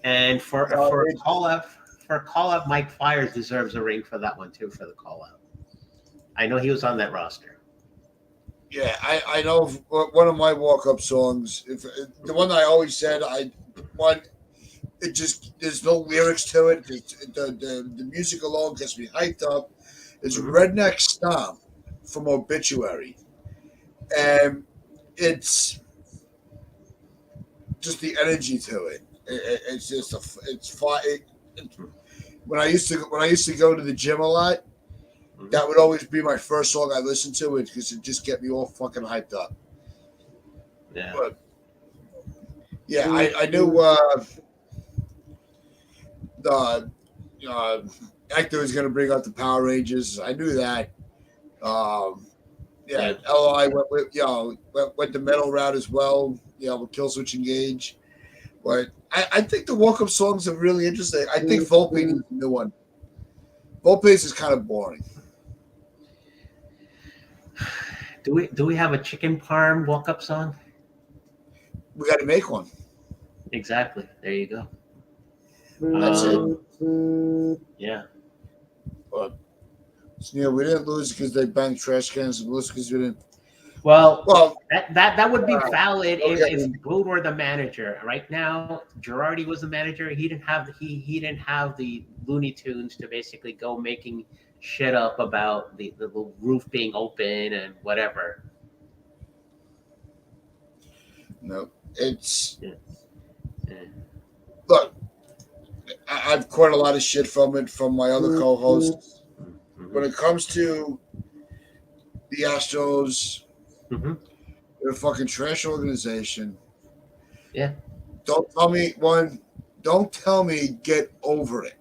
And for for It, call out for call out, Mike Fires deserves a ring for that one too, for the call out. I know he was on that roster. yeah, I know one of my walk up songs. If the one I always said I one, it just there's no lyrics to it. The music alone gets me hyped up. It's Hmm. Redneck Stomp from Obituary, and it's just the energy to it. It's just it's fun. when I used to go to the gym a lot, that would always be my first song I listened to it because it just get me all fucking hyped up. Yeah. But yeah, I knew the actor was going to bring up the Power Rangers. I knew that. Um, yeah, Yeah. LI went with went the metal route as well. With Kill Switch Engage. But I think the walk up songs are really interesting. I think Volpe needs a new one. Volpe's is kind of boring. Do we have a chicken parm walk up song? We got to make one. Exactly. There you go. That's it. Yeah. But we didn't lose because they banged trash cans. We lost because we didn't. Well, Well, that would be valid okay. if Boone were the manager. Right now, Girardi was the manager. He didn't have the Looney Tunes to basically go making shit up about the roof being open and whatever. No, it's Yeah. Yeah. look. I've caught a lot of shit from it from my other co-hosts. Mm-hmm. When it comes to the Astros, Mm-hmm. they're a fucking trash organization. Yeah. Don't tell me get over it.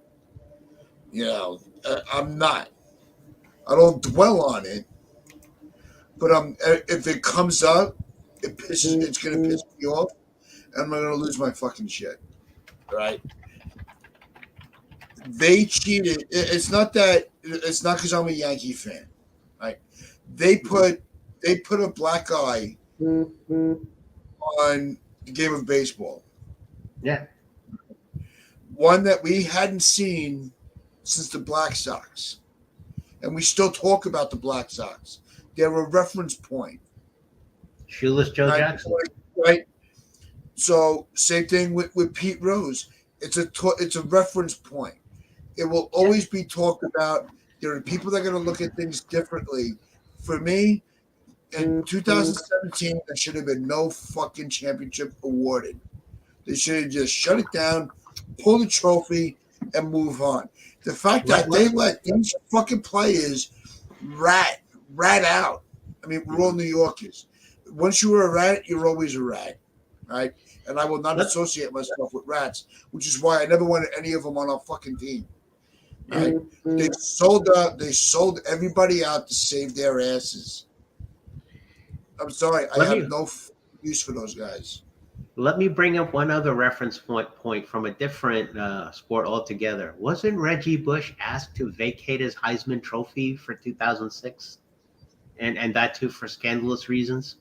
I'm not. I don't dwell on it, but if it comes up, it's gonna piss me off, and I'm gonna lose my fucking shit. Right? They cheated. It's not because I'm a Yankee fan. Right? They put a black eye on the game of baseball. Yeah. One that we hadn't seen since the Black Sox. And we still talk about the Black Sox. They're a reference point. Shoeless Joe Jackson. Right? So same thing with Pete Rose. It's a reference point. It will always be talked about. There are people that are going to look at things differently. For me, in 2017, there should have been no fucking championship awarded. They should have just shut it down, pull the trophy, and move on. The fact that they let these fucking players rat out. I mean, we're all New Yorkers. Once you were a rat, you're always a rat, right? And I will not associate myself with rats, which is why I never wanted any of them on our fucking team. Right? They sold everybody out to save their asses. I'm sorry, I have no use for those guys. Let me bring up one other reference point from a different sport altogether. Wasn't Reggie Bush asked to vacate his Heisman Trophy for 2006, and that too for scandalous reasons?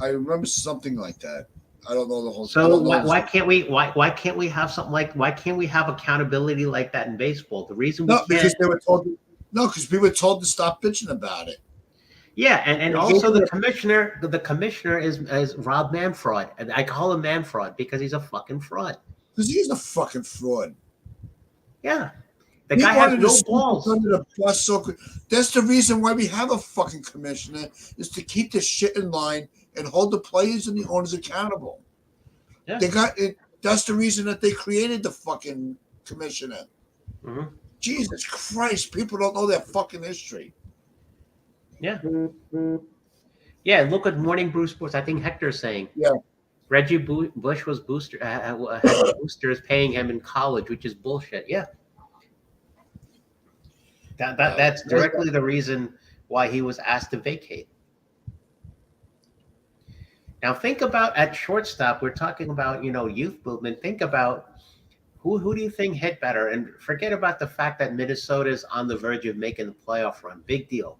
I remember something like that. I don't know the whole. So why can't we have something like why can't we have accountability like that in baseball? The reason we can't, because they were told because we were told to stop bitching about it. Yeah, and also the commissioner is Rob Manfred, and I call him Manfred because he's a fucking fraud. Because he's a fucking fraud. Yeah, the guy has no balls. That's the reason why we have a fucking commissioner, is to keep the shit in line and hold the players and the owners accountable. Yeah. They got it. That's the reason that they created the fucking commissioner. Mm-hmm. Jesus Christ, people don't know their fucking history. Yeah. Yeah, look at Morning Brew Sports. I think Hector's saying. Yeah. Reggie Bush was had boosters paying him in college, which is bullshit. Yeah. That's directly the reason why he was asked to vacate. Now think about at shortstop, we're talking about, youth movement. Think about who do you think hit better? And forget about the fact that Minnesota is on the verge of making the playoff run. Big deal.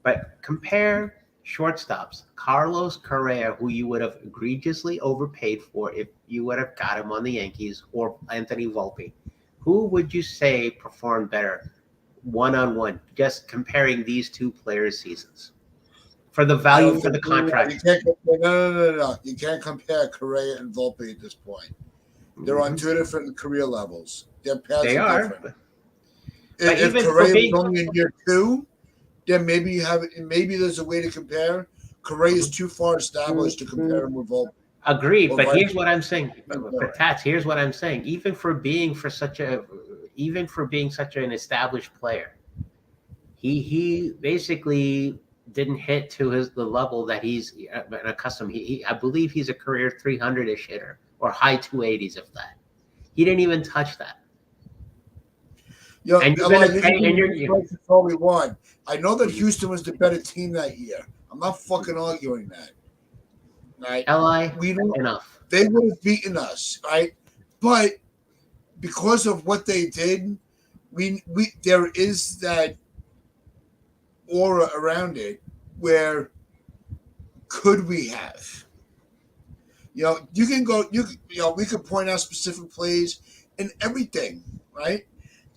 But compare shortstops. Carlos Correa, who you would have egregiously overpaid for if you would have got him on the Yankees, or Anthony Volpe. Who would you say performed better one-on-one, just comparing these two players' seasons? For the value for the contract. No. You can't compare Correa and Volpe at this point. They're on two different career levels. Their paths are different. If Correa was only in year 2, then maybe there's a way to compare. Correa is too far established to compare him with Volpe. Agreed, or but here's vice what I'm saying. versa. But Tats, here's what I'm saying. Even for being such an established player, he basically didn't hit to the level that he's accustomed. I believe he's a career 300-ish hitter or high 280s if that. He didn't even touch that. You know, And you're Eli, gonna you can pay, give and me you're, this you price all we want. I know that Houston was the better team that year. I'm not fucking arguing that. Right? Li We know enough. they would have beaten us, right? But because of what they did, we there is that aura around it where could we have? You know, you can go. You know, we could point out specific plays and everything, right?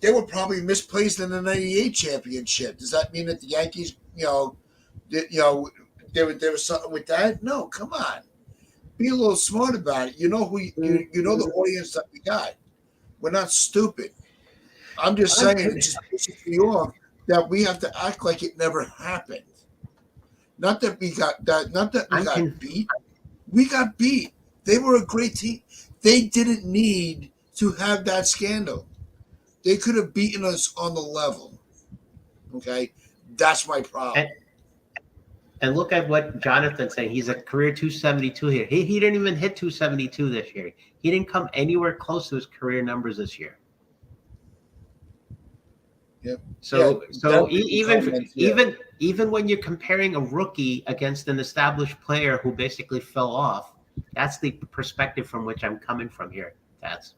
They were probably misplaced in the '98 championship. Does that mean that the Yankees, you know, there was something with that? No, come on, be a little smart about it. You know you know the audience that we got. We're not stupid. I'm just saying it just pisses me off that we have to act like it never happened. Not that we got that. Not that we I'm got con- beat. We got beat. They were a great team. They didn't need to have that scandal. They could have beaten us on the level. Okay, that's my problem. and, and look at what Jonathan's saying. He's a career 272 here. He didn't even hit 272 this year. He didn't come anywhere close to his career numbers this year. Yep. Yeah, So definitely even comments. Yeah. even when you're comparing a rookie against an established player who basically fell off, that's the perspective from which I'm coming from here. That's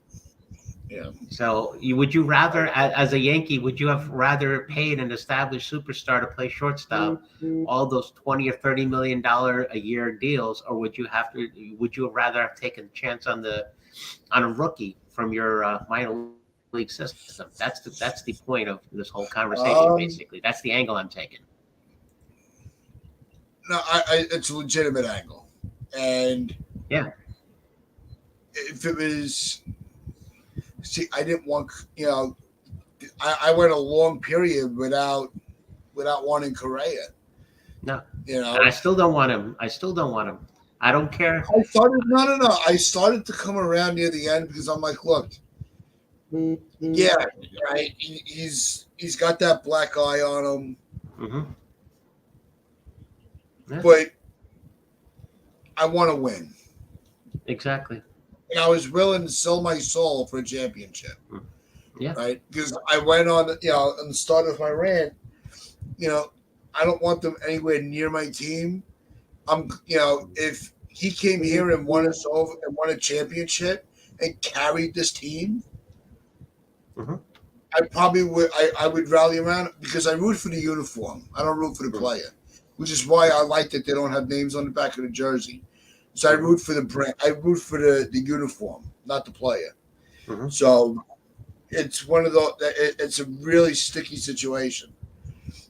Yeah. so. Would you rather, as a Yankee, would you have rather paid an established superstar to play shortstop, all those 20 or $30 million a year deals, or would you have to? Would you rather have taken a chance on a rookie from your minor league system? That's the point of this whole conversation. Um. Basically, that's the angle I'm taking. No, it's a legitimate angle, and Yeah. if it was, see, I didn't want. I went a long period without wanting Correa. No, You and I know, still don't want him. I still don't want him. I don't care. I started no. I started to come around near the end because I'm like, look, yeah, right. He's got that black eye on him, Mm-hmm. Yeah, but I want to win, exactly. and I was willing to sell my soul for a championship, Yeah. right? Because I went on, on the start of my rant, you know, I don't want them anywhere near my team. If he came here and won us over and won a championship and carried this team, Mm-hmm. I probably would. I would rally around because I root for the uniform. I don't root for the player, which is why I like that they don't have names on the back of the jersey. So I root for the brand. I root for the uniform, not the player. Mm-hmm. So it's one of those. It's a really sticky situation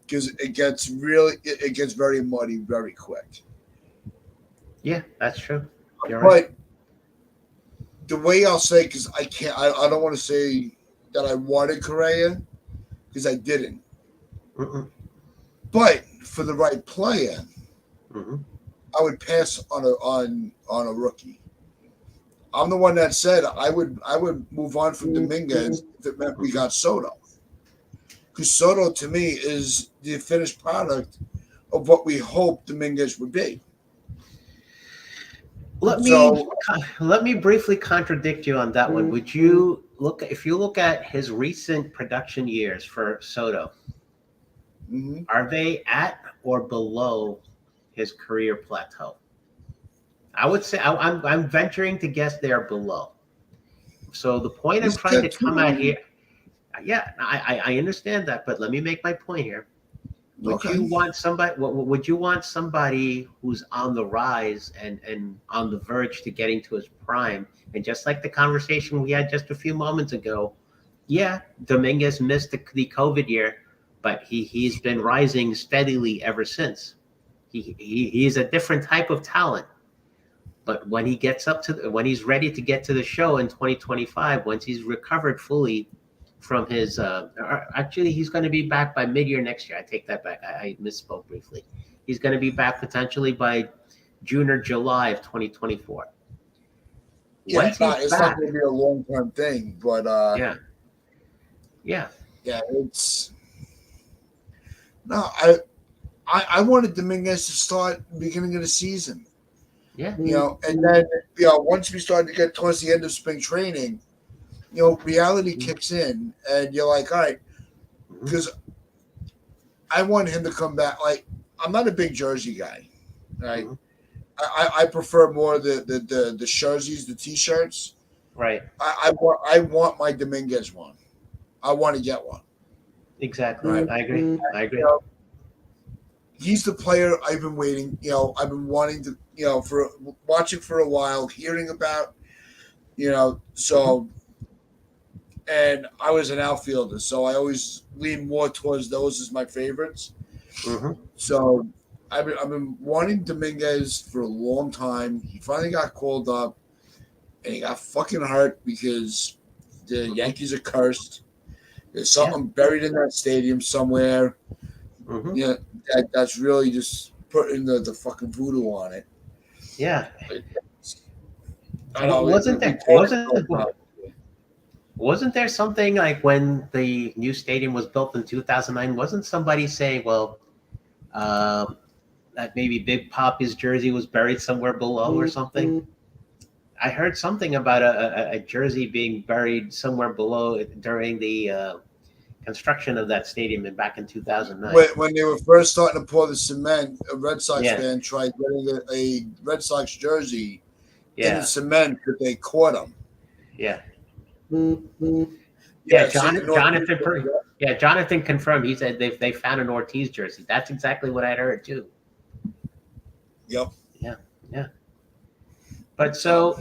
because it gets very muddy very quick. Yeah, that's true. You're right. But the way I'll say, because I can't, I don't want to say that I wanted Correa because I didn't. Mm-mm. But for the right player, Mm-hmm. I would pass on a rookie. I'm the one that said I would move on from Dominguez if it meant we got Soto. Because Soto to me is the finished product of what we hoped Dominguez would be. Let me So let me briefly contradict you on that one. Would you look if you look at his recent production years for Soto, mhm. are they at or below his career plateau? I would say I'm venturing to guess they are below. So the point I'm He's trying to got come at two. here, yeah, I understand that, but let me make my point here. Would Okay. you want somebody? Would you want somebody who's on the rise and on the verge to getting to his prime? And just like the conversation we had just a few moments ago, yeah, Dominguez missed the COVID year, but he's been rising steadily ever since. He's a different type of talent. But when he gets when he's ready to get to the show in 2025, once he's recovered fully from his, actually, he's going to be back by mid-year next year. I take that back. I misspoke briefly. He's going to be back potentially by June or July of 2024. Yeah, Once he's it's not back, going to be a long term thing, but yeah, yeah, yeah, it's no. I wanted Dominguez to start beginning of the season, yeah, and then once we started to get towards the end of spring training, reality kicks in, and you're like, all right, mhm, because I want him to come back. Like, I'm not a big jersey guy, right? mhm. I prefer more the jerseys, the t-shirts. Right, I want my Dominguez one. I want to get one. exactly. Right. I agree. I You agree. know, he's the player I've been waiting. I've been wanting to. For watching for a while, hearing about. Hmm. So and I was an outfielder, so I always lean more towards those as my favorites. Hmm. So I've been wanting Dominguez for a long time. He finally got called up, and he got fucking hurt because the Hmm. Yankees are cursed. There's Yeah. something buried in that stadium somewhere. Hmm. Yeah, that's really just putting the fucking voodoo on it. Yeah. I know Wasn't we there? called it so much. Wasn't there something like when the new stadium was built in 2009? Wasn't somebody saying, well, um, that maybe Big Papi's jersey was buried somewhere below or something? I heard something about a jersey being buried somewhere below during the construction of that stadium back in 2009. When they were first starting to pour the cement, a Red Sox Yeah, fan tried getting a Red Sox jersey in the yeah, cement, but they caught him. yeah, yeah. Yeah, St. Northeast. Yeah, Jonathan confirmed. He said they found an Ortiz jersey. That's exactly what I'd heard too. Yep. Yeah, yeah. But So so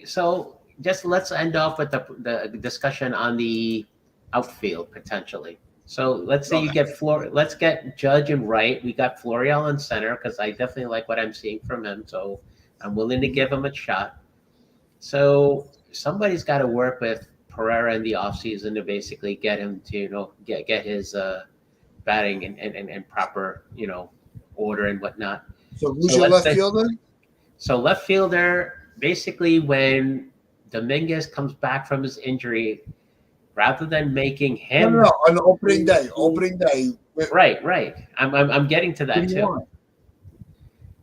so just let's end off with the discussion on the outfield potentially. So let's say you okay. get let's get Judge and Wright. We got Florial in center because I definitely like what I'm seeing from him. So I'm willing to give him a shot. So somebody's got to work with Pereira in the offseason to basically get him to get his batting and proper order and whatnot. So who's So your let's left say fielder? so left fielder, basically when Dominguez comes back from his injury, rather than making No, no, him no. On the opening day. Opening day. right, right. I'm getting to Who that do you too. want?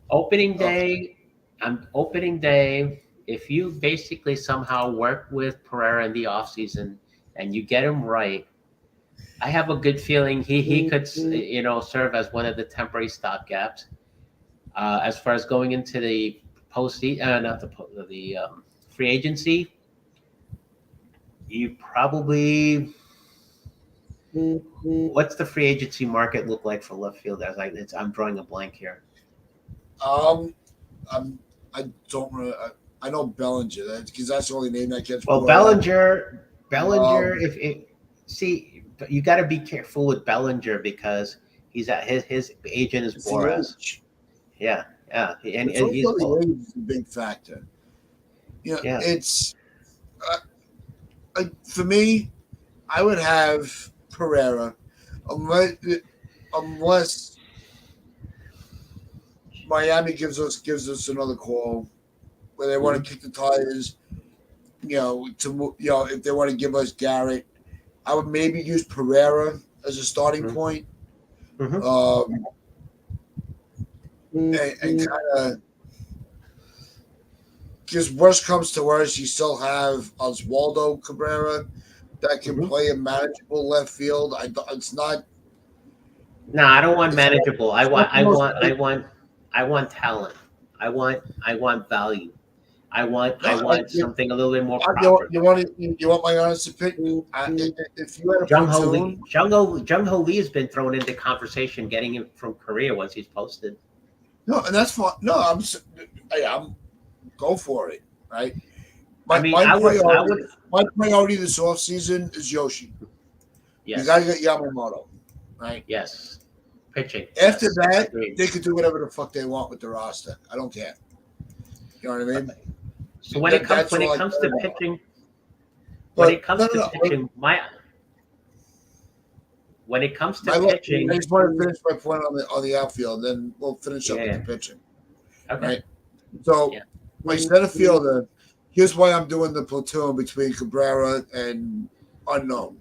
Opening Okay. day, I'm opening day. If you basically somehow work with Pereira in the offseason and you get him right, I have a good feeling he could serve as one of the temporary stopgaps. As far as going into the not the free agency, you probably what's the free agency market look like for left field? I'm drawing a blank here. Um, I'm, I don't really. I know Bellinger because that's the only name that gets Well, brought up. Bellinger, Um, if it, see, but you got to be careful with Bellinger because he's at his agent is it's the Boras. age. Yeah, yeah, It's and he's also the age is a big factor. yeah. It's for me. I would have Pereira, unless Miami gives us another call where they want Mhm, to kick the tires. If they want to give us Garrett, I would maybe use Pereira as a starting mhm, point, mhm, and kind of because worst comes to worst, you still have Oswaldo Cabrera that can mhm. play a manageable left field. It's not. No, I don't want It's not. manageable. It's not the most. I want talent. I want value. I No, want something a little bit more you, proper. you want you want my honest opinion? If you had a platoon, Jung Ho Lee has been thrown into conversation, getting him from Korea once he's posted. no, and that's fine. No, I'm go for it. Right. I My mean, my I priority would, my priority this offseason is Yoshi. You got to yes, get Yamamoto. Right. yes, pitching, After yes, that, agreed. they could do whatever the fuck they want with the roster. I don't care. You know what I mean? So when it comes That's all I care to about. pitching, But no, no, no. when it comes to I pitching, just want to finish my point on the outfield, then we'll finish up with the yeah, pitching. okay, Right. So yeah, my center fielder, here's why I'm doing the platoon between Cabrera and unknown.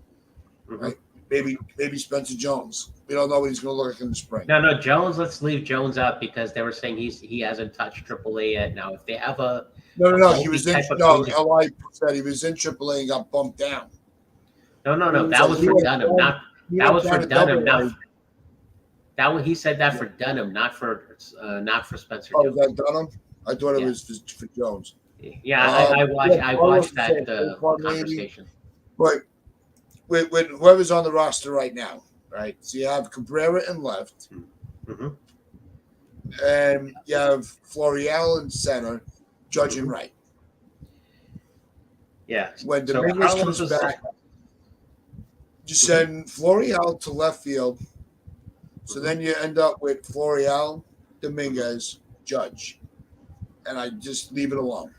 Mhm. Right? Maybe Spencer Jones. We don't know what he's going to look like in the spring. No, Jones. Let's leave Jones out because they were saying he hasn't touched AAA yet. Now, if they have a No. He bulky was in. type of No, change, LI said he was in AAA and got bumped down. no, that So was he for went Dunham. down- Not he that went was for down to Dunham. Double-A. He said that Yeah. for Dunham, not for Spencer Oh, Jones. was that Dunham? I thought it Yeah. was for Jones. Yeah, I watched that Saquon maybe. conversation. But with whoever's on the roster right now, right? So you have Cabrera in left, Hmm. and you have Florial in center, Judge in right. Yeah. When So Dominguez Carlos comes was back, you send Florial to left field. So then you end up with Florial, Dominguez, Judge. And I just leave it alone.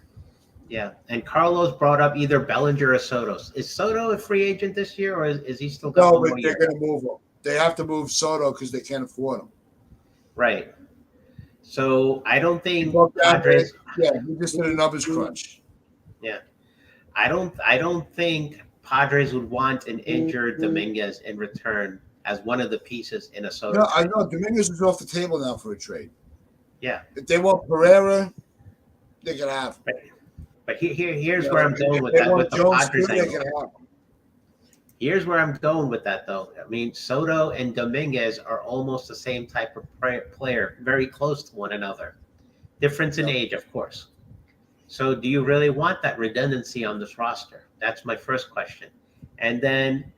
Yeah, and Carlos brought up either Bellinger or Soto. Is Soto a free agent this year, or is he still got No, one but more they're year? going to move him. They have to move Soto because they can't afford him. Right. So I don't think Well, Padres. Yeah, he just did a numbers crunch. Yeah, I don't think Padres would want an injured Dominguez in return as one of the pieces in a Soto. No, I know. Dominguez is off the table now for a trade. Yeah. If they want Pereira, they can have him. But here's where I'm going with If they that want with the Jones Padres too, they angle. can have him. Here's where I'm going with that, though. I mean, Soto and Dominguez are almost the same type of player, very close to one another. Difference in age, of course. So do you really want that redundancy on this roster? That's my first question. And then,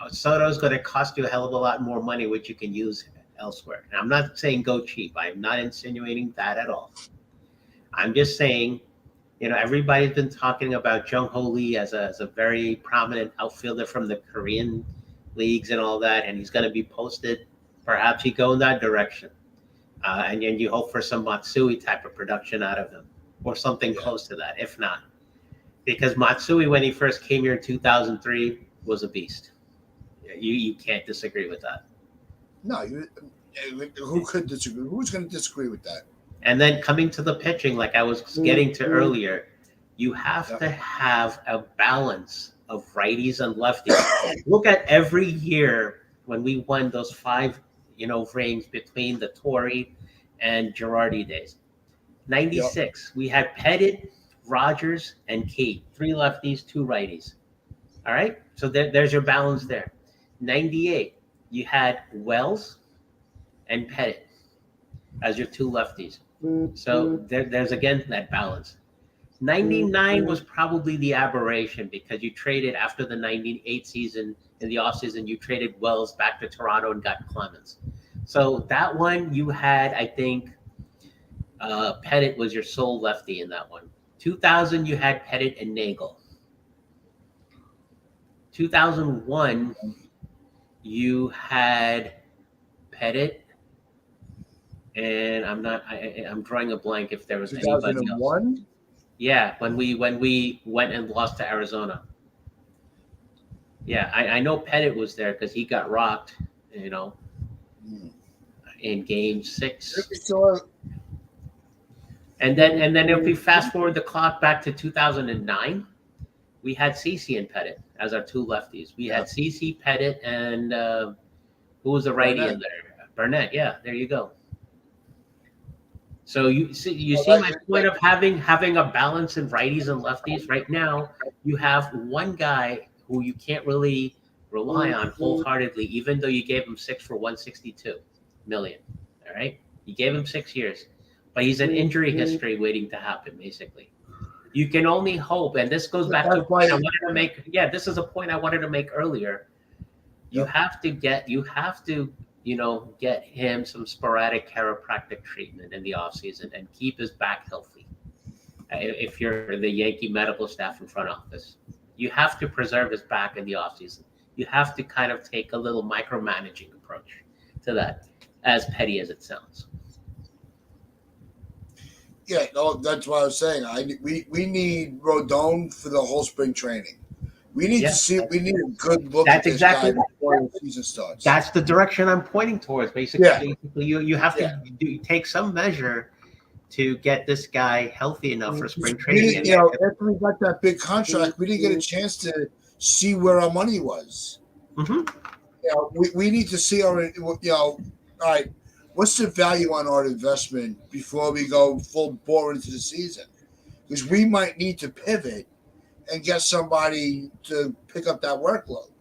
Soto's going to cost you a hell of a lot more money, which you can use elsewhere. And I'm not saying go cheap. I'm not insinuating that at all. I'm just saying, everybody's been talking about Jung Ho Lee as a very prominent outfielder from the Korean leagues and all that, and he's going to be posted. Perhaps you go in that direction. And then you hope for some Matsui type of production out of him or something close to that, if not. Because Matsui, when he first came here in 2003, was a beast. You can't disagree with that. No, who could disagree? Who's going to disagree with that? And then coming to the pitching, like I was getting to earlier, you have to have a balance of righties and lefties. Look at every year when we won those 5 rings between the Torrey and Girardi days. 96, we had Pettit, Rogers, and Key. 3 lefties, 2 righties. All right? So there's your balance there. 98, you had Wells and Pettit as your 2 lefties. So there's again that balance. 99 was probably the aberration because you traded after the 98 season, in the offseason, you traded Wells back to Toronto and got Clemens. So that one you had, I think, Pettit was your sole lefty in that one. 2000, you had Pettit and Nagel. 2001, you had Pettit, and I'm drawing a blank if there was anybody else. 2001? Yeah, when we went and lost to Arizona. Yeah, I know Pettit was there because he got rocked, in Game 6. And then if we fast forward the clock back to 2009, we had CeCe and Pettit as our 2 lefties. We had CeCe, Pettit, and who was the righty in there? Burnett. Yeah, there you go. So you see my point of having a balance in righties and lefties. Right now, you have one guy who you can't really rely on wholeheartedly, even though you gave him 6 for $162 million. All right, you gave him 6 years, but he's an injury history waiting to happen. Basically, you can only hope, and this goes back to a point I wanted to make. Yeah, this is a point I wanted to make earlier. You have to get him some sporadic chiropractic treatment in the offseason and keep his back healthy. If you're the Yankee medical staff and front office, you have to preserve his back in the offseason. You have to kind of take a little micromanaging approach to that, as petty as it sounds. Yeah, no, that's what I was saying. We need Rodon for the whole spring training. We need to see. We need a good look at this guy before the season starts. That's the direction I'm pointing towards. Basically, you have to take some measure to get this guy healthy enough for spring We training. didn't, after we got that big contract, we didn't get a chance to see where our money was. Mhm. We need to see our, all right, what's the value on our investment before we go full bore into the season? Because we might need to pivot and get somebody to pick up that workload.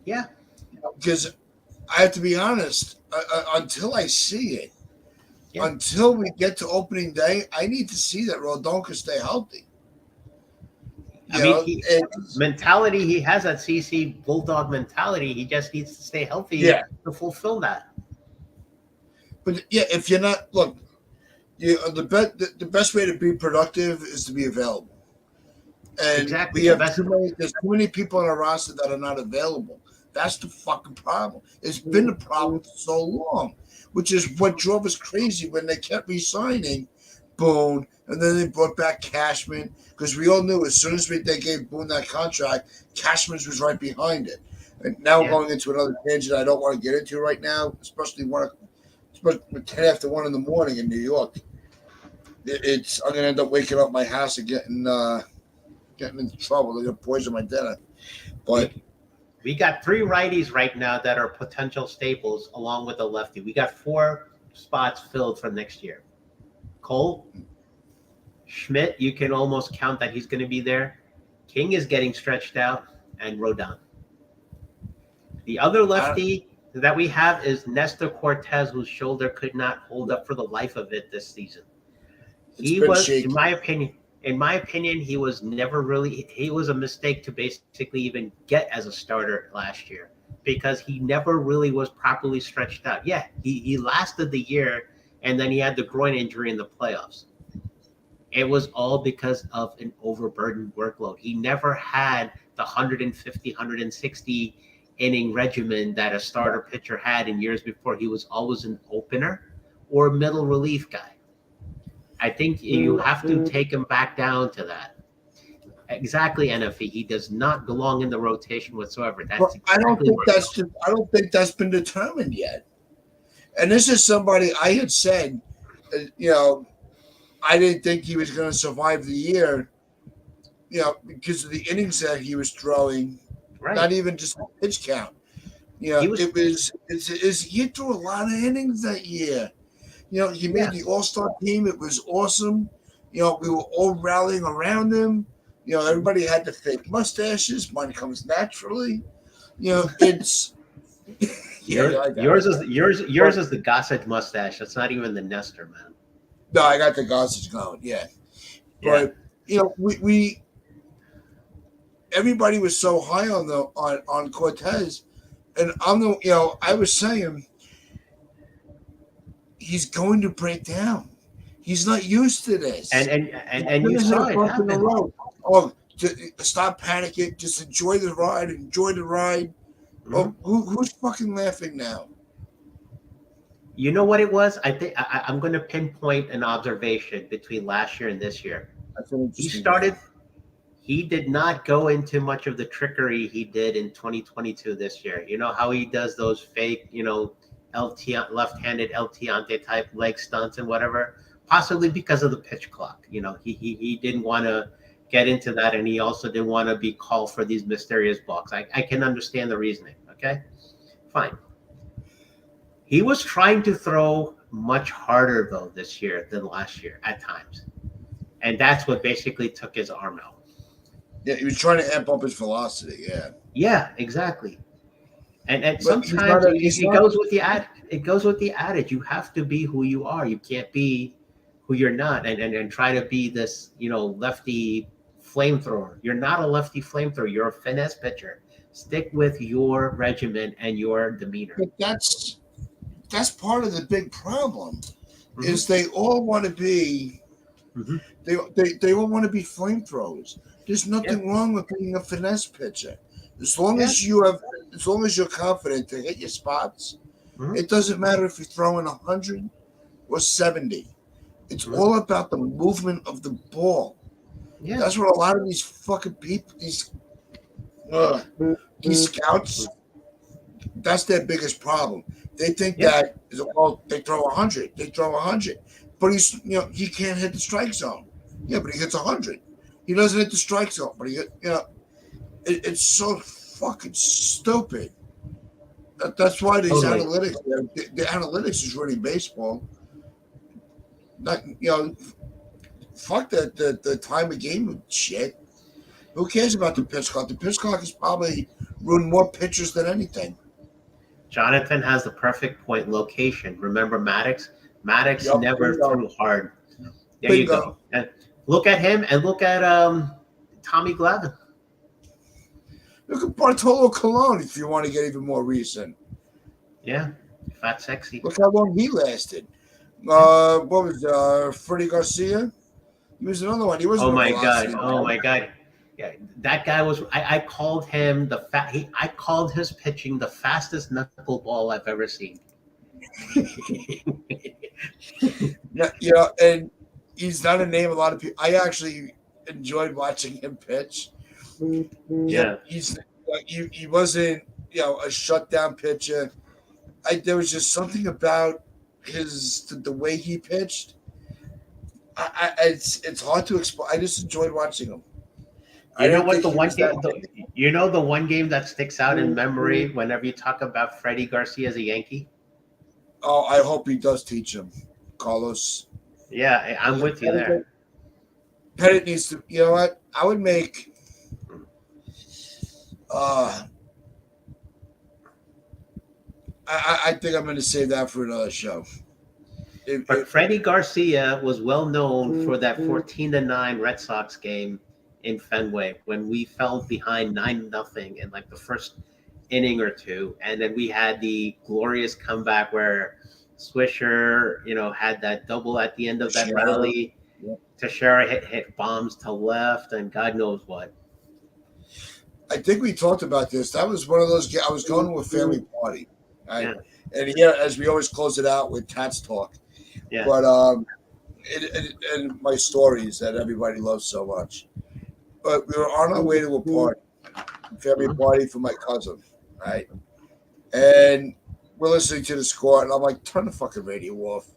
Yeah. Because I have to be honest, until I see it, Yeah. until we get to opening day, I need to see that Rodon can stay healthy. I mean, mentality, he has that CC Bulldog mentality. He just needs to stay healthy to fulfill that. But yeah, if you're not, look, the best way to be productive is to be available. And Exactly. we have there's too many people on our roster that are not available. That's the fucking problem. It's been the problem for so long, which is what drove us crazy when they kept re-signing Boone, and then they brought back Cashman, because we all knew as soon as they gave Boone that contract, Cashman's was right behind it. And now we're going into another tangent I don't want to get into right now, especially 10 after 1 in the morning in New York. I'm going to end up waking up my house and getting into trouble. They're going to poison my dinner. But we got 3 righties right now that are potential staples along with a lefty. We got 4 spots filled for next year. Cole, Schmidt, you can almost count that he's going to be there. King is getting stretched out, and Rodon. The other lefty that we have is Nestor Cortez, whose shoulder could not hold up for the life of it this season. He was, in my opinion, he was never really. He was a mistake to basically even get as a starter last year, because he never really was properly stretched out. Yeah, he lasted the year, and then he had the groin injury in the playoffs. It was all because of an overburdened workload. He never had the 150, 160 inning regimen that a starter pitcher had in years before. He was always an opener or a middle relief guy. I think you have to take him back down to that. Exactly, NFE. He does not belong in the rotation whatsoever. That's I don't think that's been determined yet. And this is somebody I had said, I didn't think he was going to survive the year, because of the innings that he was throwing, not even just the pitch count. He threw a lot of innings that year. He made the All-Star team. It was awesome. We were all rallying around him. Everybody had the fake mustaches. Mine comes naturally. It's yours is the Gossett mustache. That's not even the Nestor, man. No, I got the Gossage going. Yeah. But we everybody was so high on Cortez, and I was saying he's going to break down. He's not used to this. And you saw it happen. Stop panicking. Just enjoy the ride. Mm-hmm. Oh, who's fucking laughing now? You know what it was? I think I'm going to pinpoint an observation between last year and this year. He did not go into much of the trickery he did in 2022 this year. You know how he does those fake, left-handed El Tiante type leg stunts and whatever, possibly because of the pitch clock. He didn't want to get into that, and he also didn't want to be called for these mysterious balks. I can understand the reasoning. Okay, fine. He was trying to throw much harder, though, this year than last year at times. And that's what basically took his arm out. Yeah, he was trying to amp up his velocity, yeah. Yeah, exactly. And sometimes it goes with the adage. You have to be who you are. You can't be who you're not and try to be this, lefty flamethrower. You're not a lefty flamethrower. You're a finesse pitcher. Stick with your regimen and your demeanor. But that's part of the big problem, is they all want to be they all want to be flamethrowers. There's nothing wrong with being a finesse pitcher. As long as you're confident to hit your spots, it doesn't matter if you're throwing 100 or 70. It's all about the movement of the ball. Yeah. That's what a lot of these fucking people, these scouts, that's their biggest problem. They think that they throw 100. but he can't hit the strike zone. Yeah, but he hits 100. He doesn't hit the strike zone, but it's so fucking stupid. That's why these Totally. analytics, the analytics is really baseball. Not fuck the time of game shit. Who cares about the pitch clock? The pitch clock has probably ruined more pitchers than anything. Jonathan has the perfect point location. Remember Maddox? Maddox Yup, never bingo. threw hard. There you Bingo. go. And look at him and look at Tommy Glavine. Look at Bartolo Colon if you want to get even more recent. Yeah, fat sexy. Look how long he lasted. What was Freddie Garcia? He was another one. He wasn't Oh a my god! velocity Oh guy. my god! Yeah, that guy was. I called him the fat. I called his pitching the fastest knuckleball I've ever seen. And he's not a name a lot of people. I actually enjoyed watching him pitch. Yeah. He wasn't a shutdown pitcher. There was just something about the way he pitched. It's hard to explain. I just enjoyed watching him. You know what? The one game that sticks out in memory whenever you talk about Freddie Garcia as a Yankee. Oh, I hope he does teach him, Carlos. Yeah, I'm with you there. Pettit needs to. You know what? I would make. I think I'm going to save that for another show. But Freddie Garcia was well known for that 14-9 Red Sox game in Fenway when we fell behind 9-0 in like the first inning or two, and then we had the glorious comeback where Swisher, had that double at the end of that rally. Yeah. Teixeira hit bombs to left, and God knows what. I think we talked about this. That was one of those. I was going to a family party, right? Yeah. And here, as we always close it out with Tats talk. Yeah. But and my stories that everybody loves so much. But we were on our way to a party, family party for my cousin, right? And we're listening to the score, and I'm like, turn the fucking radio off.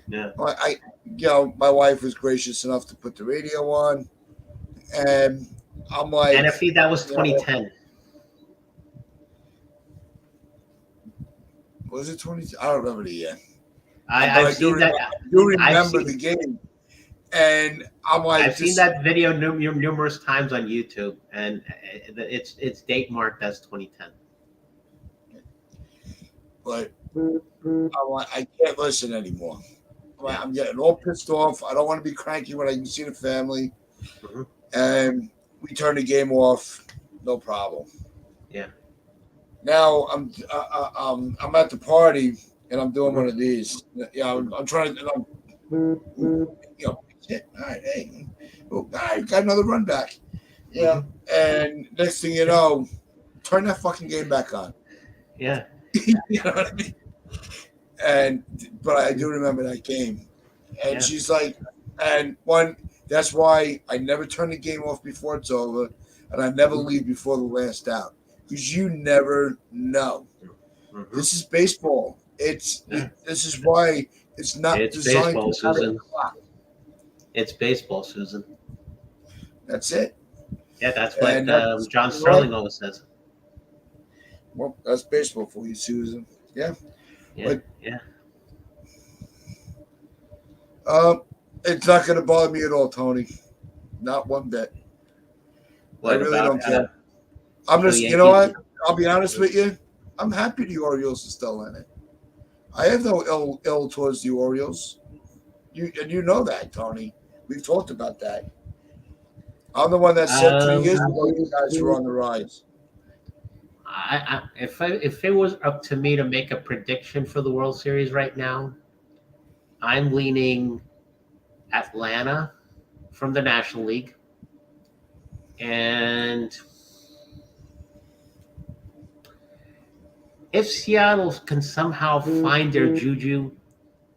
Yeah. My wife was gracious enough to put the radio on, and I'm like, NFC, that was 2010. Was it 20? I don't remember the year. I do remember the game, and I'm like, I've seen that video numerous times on YouTube, and it's date marked as 2010. But I can't listen anymore. I'm getting all pissed off. I don't want to be cranky when I can see the family, and we turn the game off. No problem. Yeah. Now I'm at the party and I'm doing one of these. I'm trying to. All right, hey, all right, got another run back. Yeah, and next thing you know, turn that fucking game back on. Yeah. You know what I mean? But I do remember that game, and she's like, that's why I never turn the game off before it's over, and I never leave before the last out, because you never know. This is baseball. This is why it's not designed baseball, to have a Susan. clock. It's baseball, Susan. That's it. Yeah, that's what John Sterling always says. Well, that's baseball for you, Susan. Yeah. Yeah. It's not going to bother me at all, Tony. Not one bit. I really don't care. I'm just, you know what? I'll be honest with you. I'm happy the Orioles are still in it. I have no ill towards the Orioles. You know that, Tony. We've talked about that. I'm the one that said 3 years ago you guys were on the rise. If it was up to me to make a prediction for the World Series right now, I'm leaning Atlanta from the National League, and if Seattle can somehow find their juju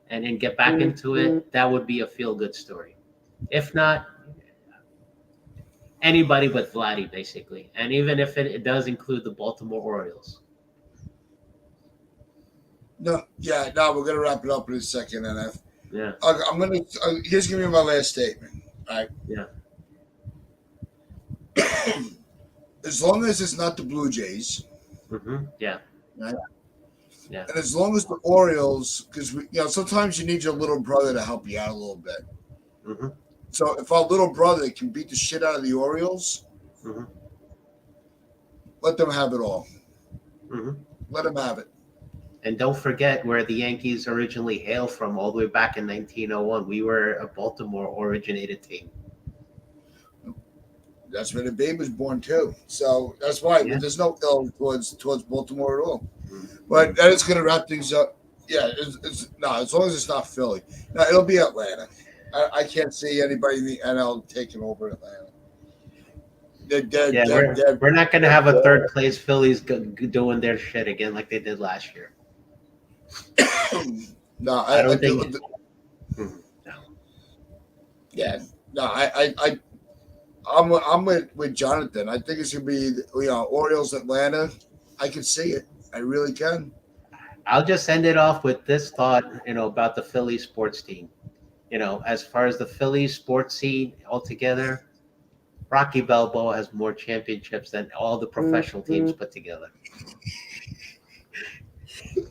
and get back into it, that would be a feel-good story. If not, anybody but Vladdy, basically. And even if it does include the Baltimore Orioles. No, we're going to wrap it up in a second, NF. Yeah. I'm gonna. Here's gonna be my last statement. All right. Yeah. As long as it's not the Blue Jays, Yeah. right? Yeah. And as long as the Orioles, because sometimes you need your little brother to help you out a little bit. hmm So if our little brother can beat the shit out of the Orioles, hmm let them have it all. hmm Let them have it. And don't forget where the Yankees originally hailed from, all the way back in 1901. We were a Baltimore originated team. That's where the baby was born too. So that's why Yeah. there's no ill towards Baltimore at all. Mm-hmm. But that is going to wrap things up. Yeah, it's no, as long as it's not Philly. No, it'll be Atlanta. I can't see anybody in the NL taking over Atlanta. They're dead, Yeah, dead, dead. we're not going to have a third place Phillies doing their shit again like they did last year. No, I I don't do. think. Mhm. No. Yeah, no, I'm with Jonathan. I think it's gonna be Orioles Atlanta. I can see it. I really can. I'll just end it off with this thought, about the Phillies sports team. As far as the Phillies sports scene altogether, Rocky Balboa has more championships than all the professional teams put together.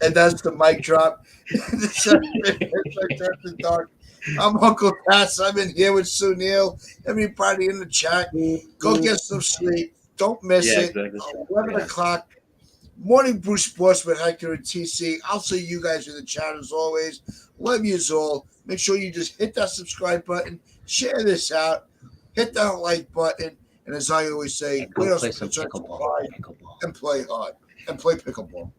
And that's the mic drop. It's after dark. I'm Uncle Cass. I'm in here with Sunil. Everybody in the chat, go get some sleep. Don't miss Yeah, it. exactly. 11 Yeah. o'clock. Morning Bruce Sports with Hector and TC. I'll see you guys in the chat as always. Love you all. Make sure you just hit that subscribe button, share this out, hit that like button, and as I always say, And we go don't play some subscribe pickleball. and play hard and play pickleball.